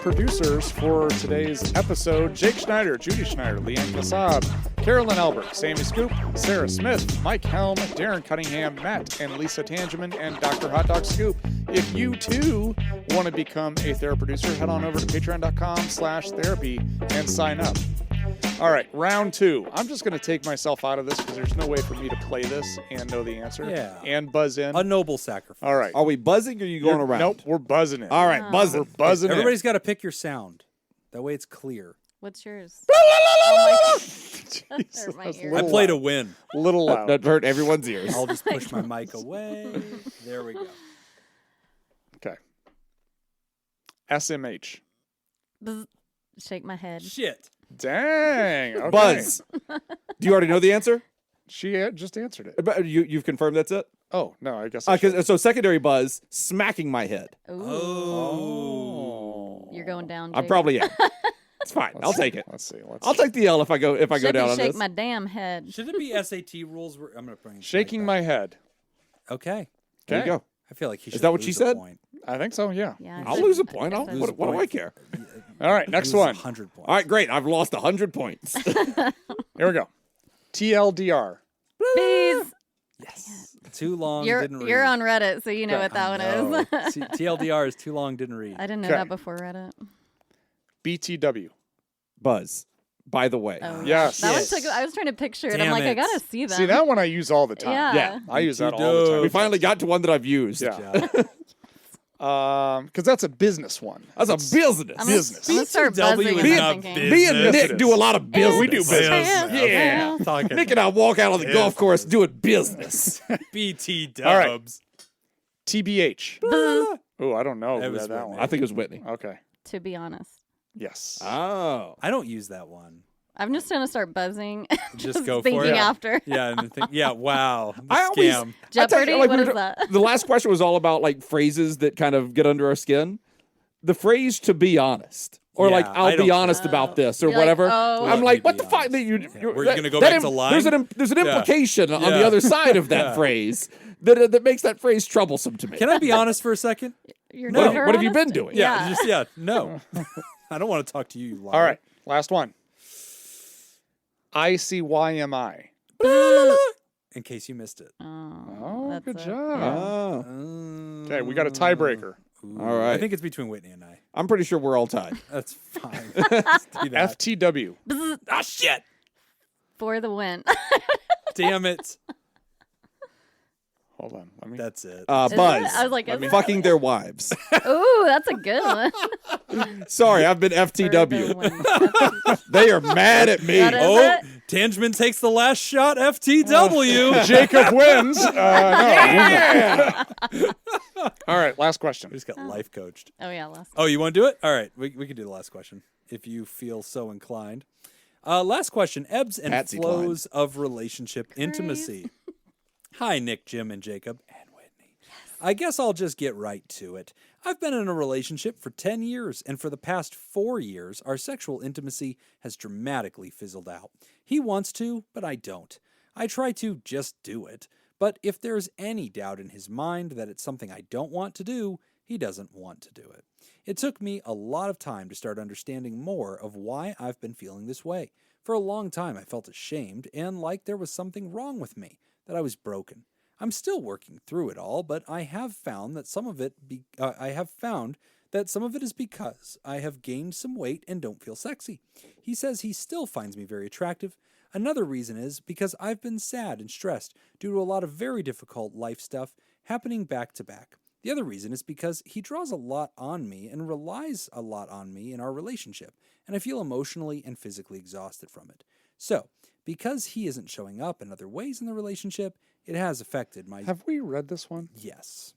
producers for today's episode. Jake Schneider, Judy Schneider, Leanne Kassab, Carolyn Albert, Sammy Scoop, Sarah Smith, Mike Helm, Darren Cunningham, Matt and Lisa Tangeman, and Dr. Hot Dog Scoop. If you too want to become a producer, head on over to patreon.com/therapy and sign up. All right, round 2. I'm just going to take myself out of this because there's no way for me to play this and know the answer and buzz in. A noble sacrifice. All right. Are we buzzing or are you going around? Nope, we're buzzing in. All right, buzzing. We're buzzing in. Everybody's got to pick your sound. That way it's clear. What's yours? Jesus, Hurt my that's ears. I little played a loud. win. Little loud. That hurt everyone's ears. I'll just push my mic away. There we go. Okay. SMH. Bzz. Shake my head. Shit. Dang. Okay. Buzz. Do you already know the answer? She just answered it. But you've confirmed that's it? Oh, no, I guess I should. So secondary buzz, smacking my head. Ooh. Oh. You're going down. I Jake. probably am. It's fine. I'll take it. Let's see. I'll take the L if I go Should down be on shake this. my damn head. Should it be SAT rules? I'm going to bring Shaking my head. Okay. There you Okay. go. I feel like he should that what she lose a said? point. I think so, yeah. Yeah. I'll lose a point. I What guess do I care? All right, next Lose one. 100 points. All right, great. I've lost 100 points. Here we go. TLDR. Bees. Yes. Too long, You're didn't read. on Reddit, so you know what that one No. is. TLDR is too long, didn't read. I didn't know Okay. that before Reddit. BTW. Buzz. By the way. Oh, Yes. That one Yes. took. I was trying to picture it. Damn I'm like, I it. gotta see that. See, that one I use all the time. Yeah. I use that all the time. We finally got to one that I've used. Yeah. Because that's a business one. That's a business. I'm business. gonna start BTW buzzing is and not thinking. business. Me and Yes, it Nick is. do a lot of business. We do business. Yeah. Talking Nick and I walk out on the golf course doing business. BT dubs. All right. TBH. Bzz. Oh, I don't know. That who was had that Whitney. one. I think it was Whitney. Okay. To be honest, Yes. Oh. I don't use that one. I'm just gonna start buzzing. Just go for thinking it. after. Yeah, and think, yeah, wow. The I always- scam. Jeopardy. like, What we is were- that? The last question was all about like phrases that kind of get under our skin. The phrase "to be honest" or Yeah, like I "I'll don't- be honest about this" or You're like, whatever. oh. I'm Let like, me what be the fuck? honest. You're We're gonna go that back to line? There's an Yeah. implication on Yeah. the other side of that Yeah. phrase that makes that phrase troublesome to me. Can I be honest for a second? You're What- never what have you honest? been doing? Yeah. No. I don't want to talk to you. All right. Last one. ICYMI. In case you missed it. Oh, that's good it. job. Oh. Okay, we got a tiebreaker. Ooh, All right. I think it's between Whitney and I. I'm pretty sure we're all tied. That's fine. Let's do that. FTW. Ah, shit. For the win. Damn it. Hold on. Let me. That's it. Is Buzz. it? I was like, is it? Fucking their wives. Ooh, that's a good one. Sorry, I've been For the FTW. win. They are mad at me. That is Oh, it? Tangeman takes the last shot. FTW. Jacob wins. No. Yeah. All right, last question. We just got life coached. Oh yeah, last. Oh, you want to do it? All right. We can do the last question if you feel so inclined. Last question. Ebbs and Patsy flows of relationship intimacy. Hi, Nick, Jim, and Jacob, and Whitney. I guess I'll just get right to it. I've been in a relationship for 10 years, and for the past 4 years, our sexual intimacy has dramatically fizzled out. He wants to, but I don't. I try to just do it. But if there's any doubt in his mind that it's something I don't want to do, he doesn't want to do it. It took me a lot of time to start understanding more of why I've been feeling this way. For a long time, I felt ashamed and like there was something wrong with me, that I was broken. I'm still working through it all, but I have found that some of it is because I have gained some weight and don't feel sexy. He says he still finds me very attractive. Another reason is because I've been sad and stressed due to a lot of very difficult life stuff happening back to back. The other reason is because he draws a lot on me and relies a lot on me in our relationship, and I feel emotionally and physically exhausted from it. So, because he isn't showing up in other ways in the relationship, it has affected my... Have we read this one? Yes.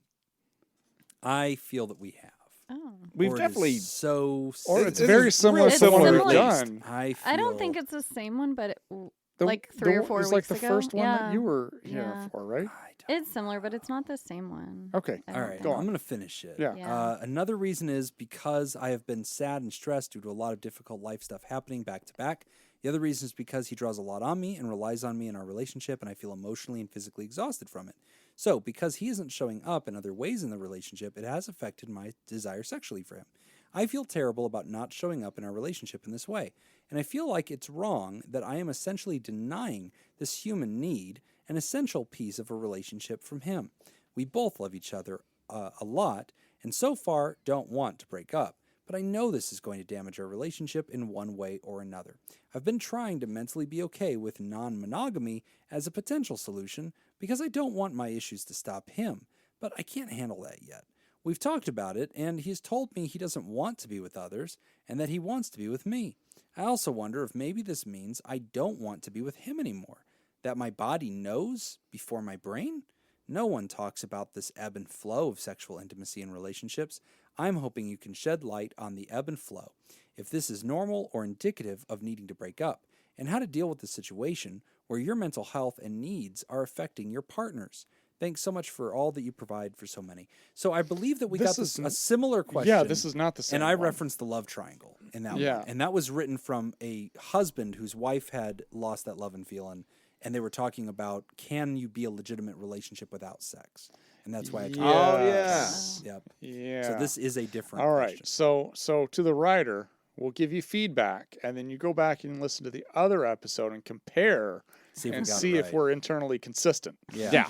I feel that we have. Oh. We've Or it is definitely so Or It- it's it very is similar real to similar what we've at done. I don't think it's the same one, but The- like 3 or 4 it's weeks like the ago. first one that Yeah. you were here Yeah. for, right? It's similar, but it's not the same one. Okay. I All don't right, Go think. on. I'm going to finish it. Yeah. Yeah. Another reason is because I have been sad and stressed due to a lot of difficult life stuff happening back to back. The other reason is because he draws a lot on me and relies on me in our relationship, and I feel emotionally and physically exhausted from it. So, because he isn't showing up in other ways in the relationship, it has affected my desire sexually for him. I feel terrible about not showing up in our relationship in this way, and I feel like it's wrong that I am essentially denying this human need, an essential piece of a relationship from him. We both love each other a lot, and so far don't want to break up, but I know this is going to damage our relationship in one way or another. I've been trying to mentally be okay with non-monogamy as a potential solution because I don't want my issues to stop him, but I can't handle that yet. We've talked about it, and he's told me he doesn't want to be with others and that he wants to be with me. I also wonder if maybe this means I don't want to be with him anymore, that my body knows before my brain? No one talks about this ebb and flow of sexual intimacy in relationships. I'm hoping you can shed light on the ebb and flow, if this is normal or indicative of needing to break up, and how to deal with the situation where your mental health and needs are affecting your partners. Thanks so much for all that you provide for so many. So I believe that we got a similar question. Yeah, this is not the same And I one. referenced the love triangle in that Yeah. one. And that was written from a husband whose wife had lost that love and feeling. And they were talking about, can you be a legitimate relationship without sex? And that's why I came Oh, Yes. Yep. Yeah. So this is a different All right. question. So to the writer, we'll give you feedback, and then you go back and listen to the other episode and compare See if we and got it see if right. we're internally consistent. Yeah. Yeah.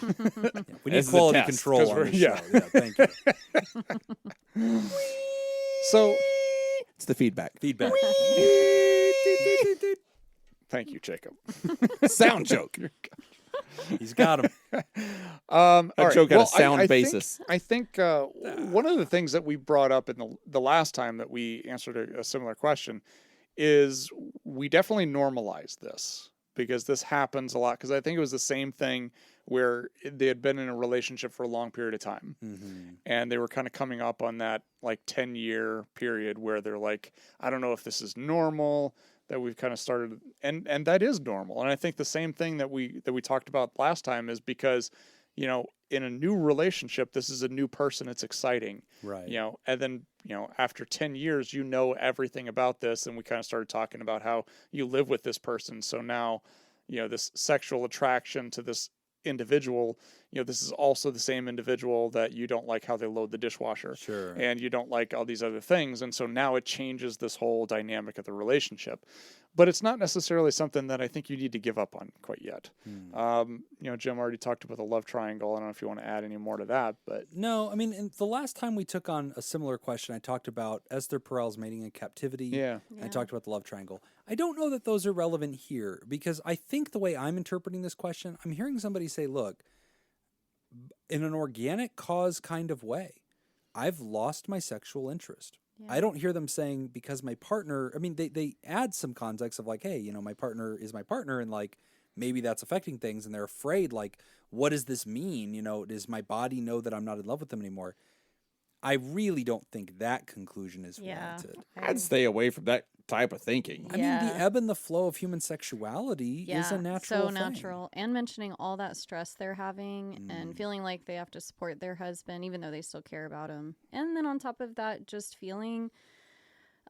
We need This is a quality test, control 'cause on we're- this yeah. show. Yeah, thank you. So It's the feedback. Feedback. thank you, Jacob. Sound joke. He's got him. All A right. joke Well, on a sound I basis. I think one of the things that we brought up in the last time that we answered a similar question is we definitely normalize this because this happens a lot. Because I think it was the same thing where they had been in a relationship for a long period of time. Mm-hmm. And they were kind of coming up on that like 10-year period where they're like, I don't know if this is normal, that we've kind of started, and that is normal. And I think the same thing that we talked about last time is because, you know, in a new relationship, this is a new person. It's exciting, Right. you know, and then, you know, after 10 years, you know everything about this. And we kind of started talking about how you live with this person. So now, you know, this sexual attraction to this individual, you know, this is also the same individual that you don't like how they load the dishwasher. Sure. And you don't like all these other things. And so now it changes this whole dynamic of the relationship. But it's not necessarily something that I think you need to give up on quite yet. You know, Jim already talked about the love triangle. I don't know if you want to add any more to that, but No, I mean, the last time we took on a similar question, I talked about Esther Perel's Mating in Captivity. yeah. I talked about the love triangle. I don't know that those are relevant here because I think the way I'm interpreting this question, I'm hearing somebody say, look, in an organic cause kind of way, I've lost my sexual interest. Yeah. I don't hear them saying because my partner, I mean, they add some context of like, hey, you know, my partner is my partner and like maybe that's affecting things and they're afraid like, what does this mean? You know, does my body know that I'm not in love with them anymore? I really don't think that conclusion is Yeah. warranted. I'd stay away from that type of thinking. I mean, the ebb and the flow of human sexuality is a natural thing. Natural. And mentioning all that stress they're having and feeling like they have to support their husband, even though they still care about him. And then on top of that, just feeling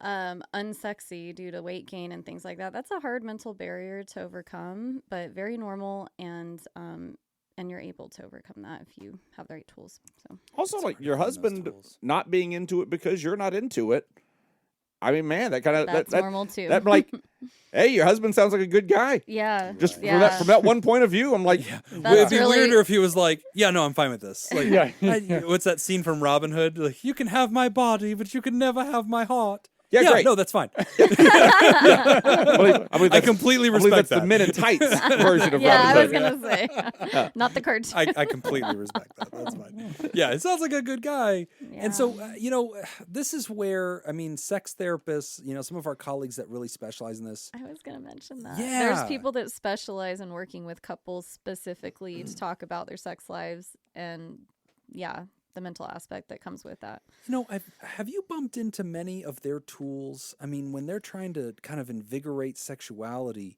unsexy due to weight gain and things like that. That's a hard mental barrier to overcome, but very normal, and you're able to overcome that if you have the right tools. So also, like your husband not being into it because you're not into it. I mean, man, that kind of that's normal too. That like, hey, your husband sounds like a good guy. Yeah, just from that one point of view, I'm like, it'd be weirder if he was like, yeah, no, I'm fine with this. Like, what's that scene from Robin Hood? Like, you can have my body, but you can never have my heart. Yeah, great. No, that's fine. I believe I completely respect that's that. the Men in Tights version of Robin Hood. I was going to say. Not the cartoon. I completely respect that. That's fine. Yeah, it sounds like a good guy. Yeah. And so, this is where, I mean, sex therapists, some of our colleagues that really specialize in this. I was going to mention that. Yeah. There's people that specialize in working with couples specifically to talk about their sex lives and, the mental aspect that comes with that. Have you bumped into many of their tools? I mean, when they're trying to kind of invigorate sexuality,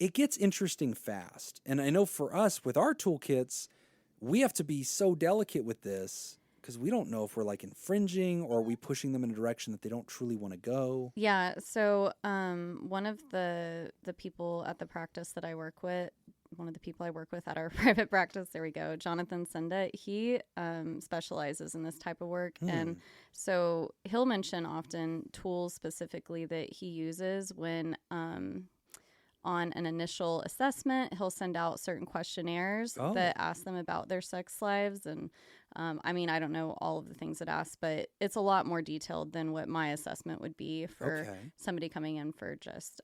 it gets interesting fast. And I know for us, with our toolkits, we have to be so delicate with this because we don't know if we're like infringing or are we pushing them in a direction that they don't truly want to go. Yeah. So one of the people at the practice that I work with, one of the people I work with at our private practice, there we go, Jonathan Senda, he specializes in this type of work. And so he'll mention often tools specifically that he uses when on an initial assessment, he'll send out certain questionnaires that ask them about their sex lives. And I mean, I don't know all of the things it asks, but it's a lot more detailed than what my assessment would be for somebody coming in for just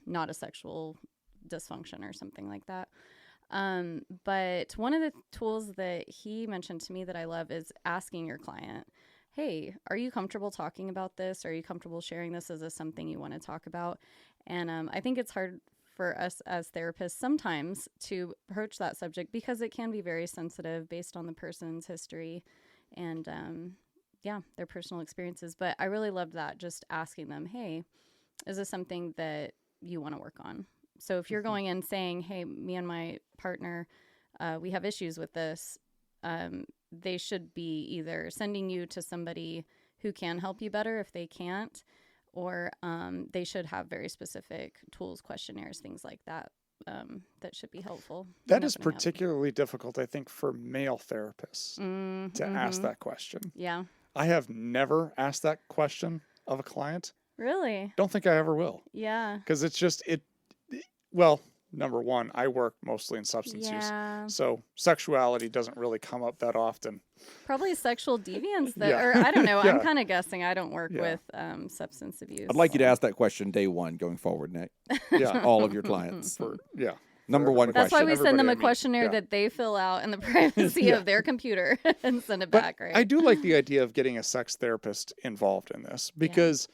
not a sexual dysfunction or something like that. But one of the tools that he mentioned to me that I love is asking your client, hey, are you comfortable talking about this? Are you comfortable sharing this? Is this something you want to talk about? And I think it's hard for us as therapists sometimes to approach that subject because it can be very sensitive based on the person's history and their personal experiences. But I really loved that, just asking them, hey, is this something that you want to work on? So if you're going in saying, hey, me and my partner, we have issues with this, they should be either sending you to somebody who can help you better if they can't, or they should have very specific tools, questionnaires, things like that, that should be helpful. That is particularly difficult, I think, for male therapists to ask that question. Yeah. I have never asked that question of a client. Really? Don't think I ever will. Yeah. Because it's just, well, number one, I work mostly in substance use. So sexuality doesn't really come up that often. Probably sexual deviance, or I don't know. I'm kind of guessing. I don't work with substance abuse. I'd like you to ask that question day one going forward, Nick. Yeah. All of your clients. Number one That's question. why we send them a questionnaire that they fill out in the privacy of their computer and send it back, right? I do like the idea of getting a sex therapist involved in this because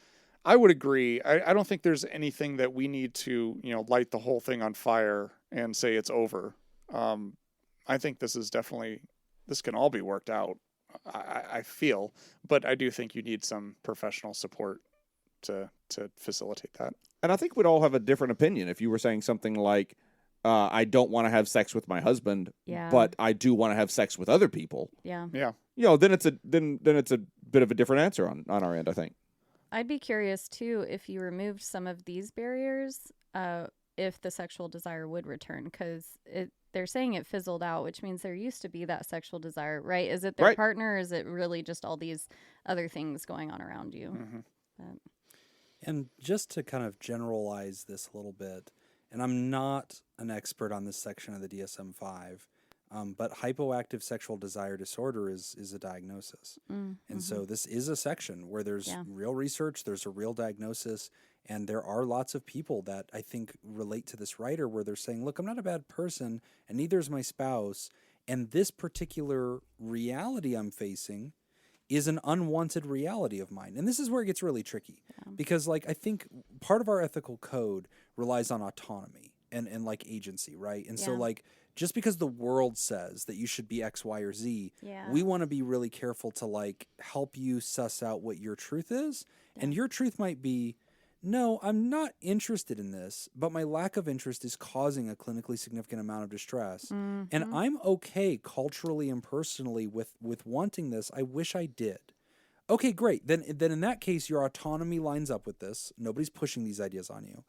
I would agree. I don't think there's anything that we need to, light the whole thing on fire and say it's over. I think this can all be worked out, I feel, but I do think you need some professional support to facilitate that. And I think we'd all have a different opinion if you were saying something like, I don't want to have sex with my husband, but I do want to have sex with other people. Yeah. Yeah. Then it's a bit of a different answer on our end, I think. I'd be curious, too, if you removed some of these barriers, if the sexual desire would return, because they're saying it fizzled out, which means there used to be that sexual desire, right? Is it their partner, or is it really just all these other things going on around you? Mm-hmm. And just to kind of generalize this a little bit, and I'm not an expert on this section of the DSM-5, but hypoactive sexual desire disorder is a diagnosis. And so this is a section where there's real research, there's a real diagnosis, and there are lots of people that I think relate to this writer where they're saying, look, I'm not a bad person, and neither is my spouse, and this particular reality I'm facing is an unwanted reality of mine. And this is where it gets really tricky because I think part of our ethical code relies on autonomy and agency, right? And so just because the world says that you should be X, Y, or Z, we want to be really careful to help you suss out what your truth is. And your truth might be, no, I'm not interested in this, but my lack of interest is causing a clinically significant amount of distress. And I'm okay culturally and personally with wanting this. I wish I did. Okay, great. Then in that case, your autonomy lines up with this. Nobody's pushing these ideas on you.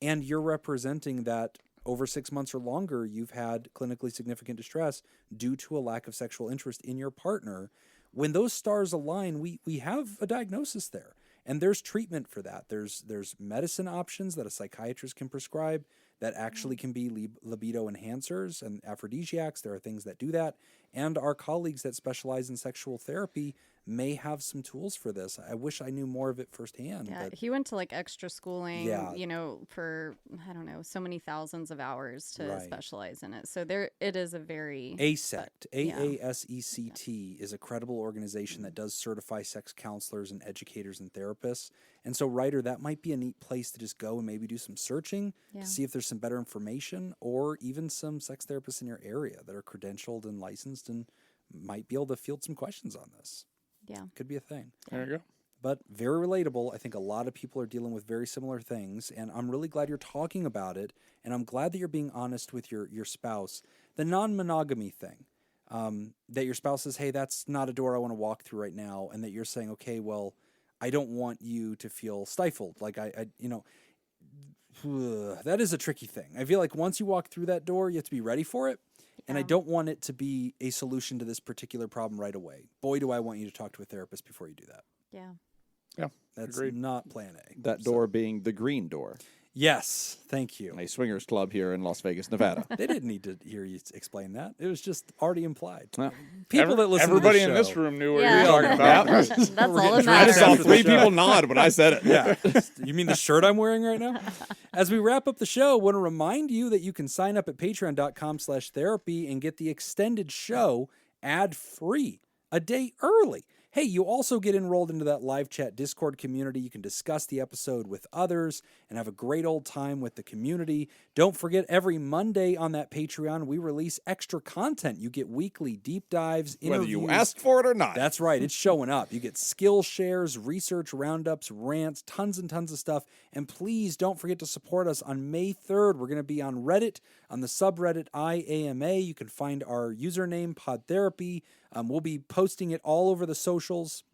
And you're representing that over 6 months or longer, you've had clinically significant distress due to a lack of sexual interest in your partner. When those stars align, we have a diagnosis there. And there's treatment for that. There's medicine options that a psychiatrist can prescribe that actually can be libido enhancers and aphrodisiacs. There are things that do that. And our colleagues that specialize in sexual therapy may have some tools for this. I wish I knew more of it firsthand. Yeah, but he went to like extra schooling, Yeah. you know, for, I don't know, so many thousands of hours to Right. specialize in it. So it is a very... ASECT, yeah. AASECT, is a credible organization that does certify sex counselors and educators and therapists. And so, Ryder, that might be a neat place to just go and maybe do some searching Yeah. to see if there's some better information, or even some sex therapists in your area that are credentialed and licensed and might be able to field some questions on this. Yeah. Could be a thing. There you go. But very relatable. I think a lot of people are dealing with very similar things, and I'm really glad you're talking about it, and I'm glad that you're being honest with your spouse. The non-monogamy thing, that your spouse says, hey, that's not a door I want to walk through right now, and that you're saying, okay, well, I don't want you to feel stifled. Like, I that is a tricky thing. I feel like once you walk through that door, you have to be ready for it. And I Yeah. don't want it to be a solution to this particular problem right away. Boy, do I want you to talk to a therapist before you do that. Yeah. Yeah. That's Agreed. not plan A. That door being the green door, Yes, thank you. a swingers club here in Las Vegas, Nevada. They didn't need to hear you explain that. It was just already implied. Well, People that listen Everybody to in the this show. room knew what Yeah. you were talking about. That's all that getting I dressed saw after matters. the three show. people nod when I said it. Yeah. You mean the shirt I'm wearing right now? As we wrap up the show, I want to remind you that you can sign up at patreon.com/therapy and get the extended show ad-free a day early. Hey, you also get enrolled into that live chat Discord community. You can discuss the episode with others and have a great old time with the community. Don't forget, every Monday on that Patreon, we release extra content. You get weekly deep dives, Whether interviews. you asked for it or not. That's right. It's showing up. You get skill shares, research roundups, rants, tons and tons of stuff. And please don't forget to support us on May 3rd. We're going to be on Reddit, on the subreddit IAMA. You can find our username, PodTherapy. We'll be posting it all over the socials.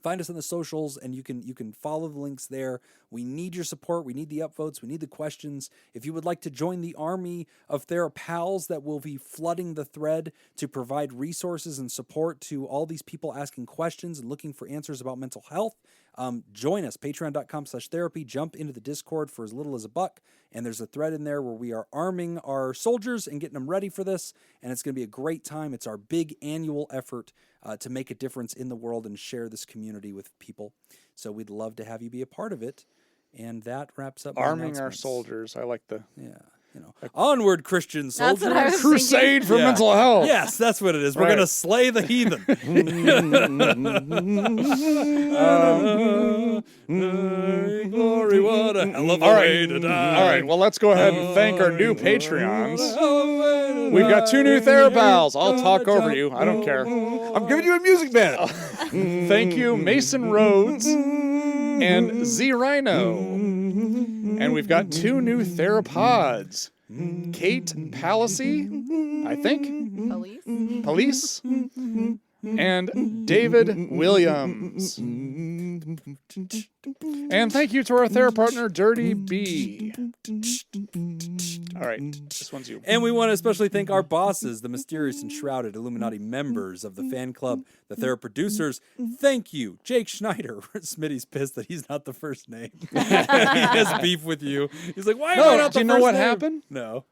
Find us on the socials, and you can follow the links there. We need your support. We need the upvotes. We need the questions. If you would like to join the army of TheraPals that will be flooding the thread to provide resources and support to all these people asking questions and looking for answers about mental health, join us, patreon.com/therapy. Jump into the Discord for as little as $1, and there's a thread in there where we are arming our soldiers and getting them ready for this, and it's going to be a great time. It's our big annual effort to make a difference in the world and share this community with people. So we'd love to have you be a part of it. And that wraps up my Arming our announcements. soldiers. I like the Onward, Christian soldiers. That's what I was crusade for Yeah. mental health. Yes, that's what it is. We're Right. going to slay the heathen. Glory, what a hell of a All way right. to die. All right. Well, let's go ahead and thank our new Patreons. We've got 2 new TheraPals. I'll talk over you. I don't care. I'm giving you a music bed. Thank you, Mason Rhodes and Z Rhino. And we've got 2 new TheraPods. Kate Palissy, I think, Police. and David Williams. And thank you to our therapy partner, Dirty B. All right, this one's you. And we want to especially thank our bosses, the mysterious and shrouded Illuminati members of the fan club, the Thera producers. Thank you, Jake Schneider. Smitty's pissed that he's not the first name. He has beef with you. He's like, why am I No, not do the you know first what name? happened? No.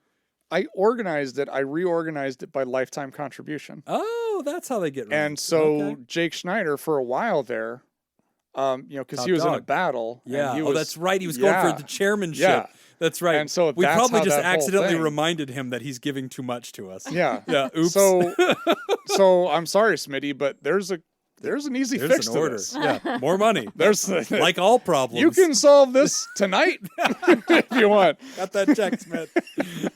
I organized it. I reorganized it by lifetime contribution. Oh, that's how they get ranked. And so Okay. Jake Schneider, for a while there, because Top he was in a dog. battle. and Yeah. he was, That's right. He was going for the chairmanship. Yeah. That's right. And so we that's probably how just that whole accidentally thing- reminded him that he's giving too much to us. Yeah. Yeah. Oops. So I'm sorry, Smitty, but there's an easy There's fix an to order. this. Yeah. More money. There's Like all problems. you can solve this tonight if you want. Got that check, Smith.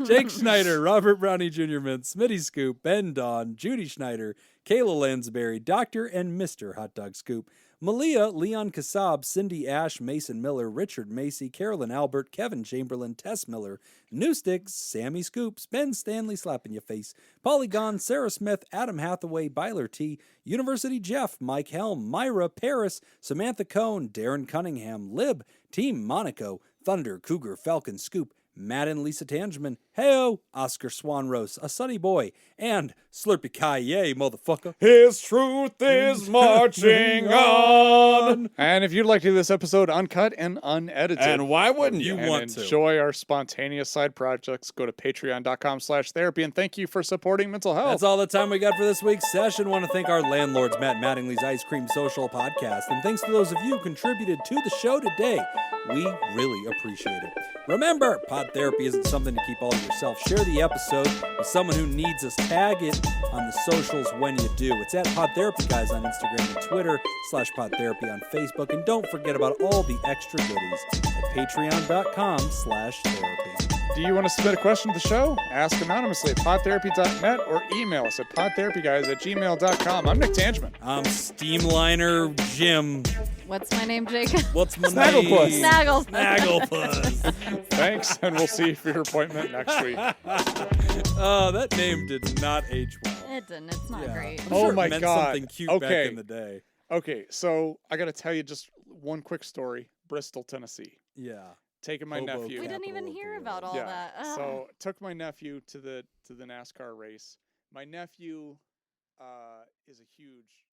Jake Schneider, Robert Brownie Jr. Mintz, Smitty Scoop, Ben Don, Judy Schneider, Kayla Lansbury, Dr. and Mr. Hot Dog Scoop, Malia, Leon Kassab, Cindy Ash, Mason Miller, Richard Macy, Carolyn Albert, Kevin Chamberlain, Tess Miller, New Sticks, Sammy Scoops, Ben Stanley slapping your face, Polygon, Sarah Smith, Adam Hathaway, Byler T, University Jeff, Mike Helm, Myra, Paris, Samantha Cohn, Darren Cunningham, Lib, Team Monaco, Thunder, Cougar, Falcon, Scoop, Matt and Lisa Tangeman, Heyo, Oscar Swanrose, A Sunny Boy, and Slurpy Kaye, motherfucker. His truth is marching on. And if you'd like to do this episode uncut and unedited, And why wouldn't you? and enjoy our spontaneous side projects, go to patreon.com/therapy. And thank you for supporting mental health. That's all the time we got for this week's session. Want to thank our landlords, Matt Mattingly's Ice Cream Social Podcast. And thanks to those of you who contributed to the show today. We really appreciate it. Remember, Pod Therapy isn't something to keep all to yourself. Share the episode with someone who needs us. Tag it on the socials when you do. It's at PodTherapyGuys on Instagram and Twitter, /PodTherapy on Facebook. And don't forget about all the extra goodies at patreon.com/therapy. Do you want to submit a question to the show? Ask anonymously at podtherapy.net or email us at podtherapyguys@gmail.com. I'm Nick Tangeman. I'm Steamliner Jim. What's my name, Jacob? What's my Snagglepuss. name? Snagglepuss. Thanks, and we'll see you for your appointment next week. Oh, that name did not age well. It didn't. It's not great. I'm Oh sure my it meant God. something cute Okay. back in the day. Okay, so I got to tell you just one quick story. Bristol, Tennessee. Yeah. Taking my Hobo nephew. We didn't even capital of hear the about world. all that. Ugh. So took my nephew to the NASCAR race. My nephew is a huge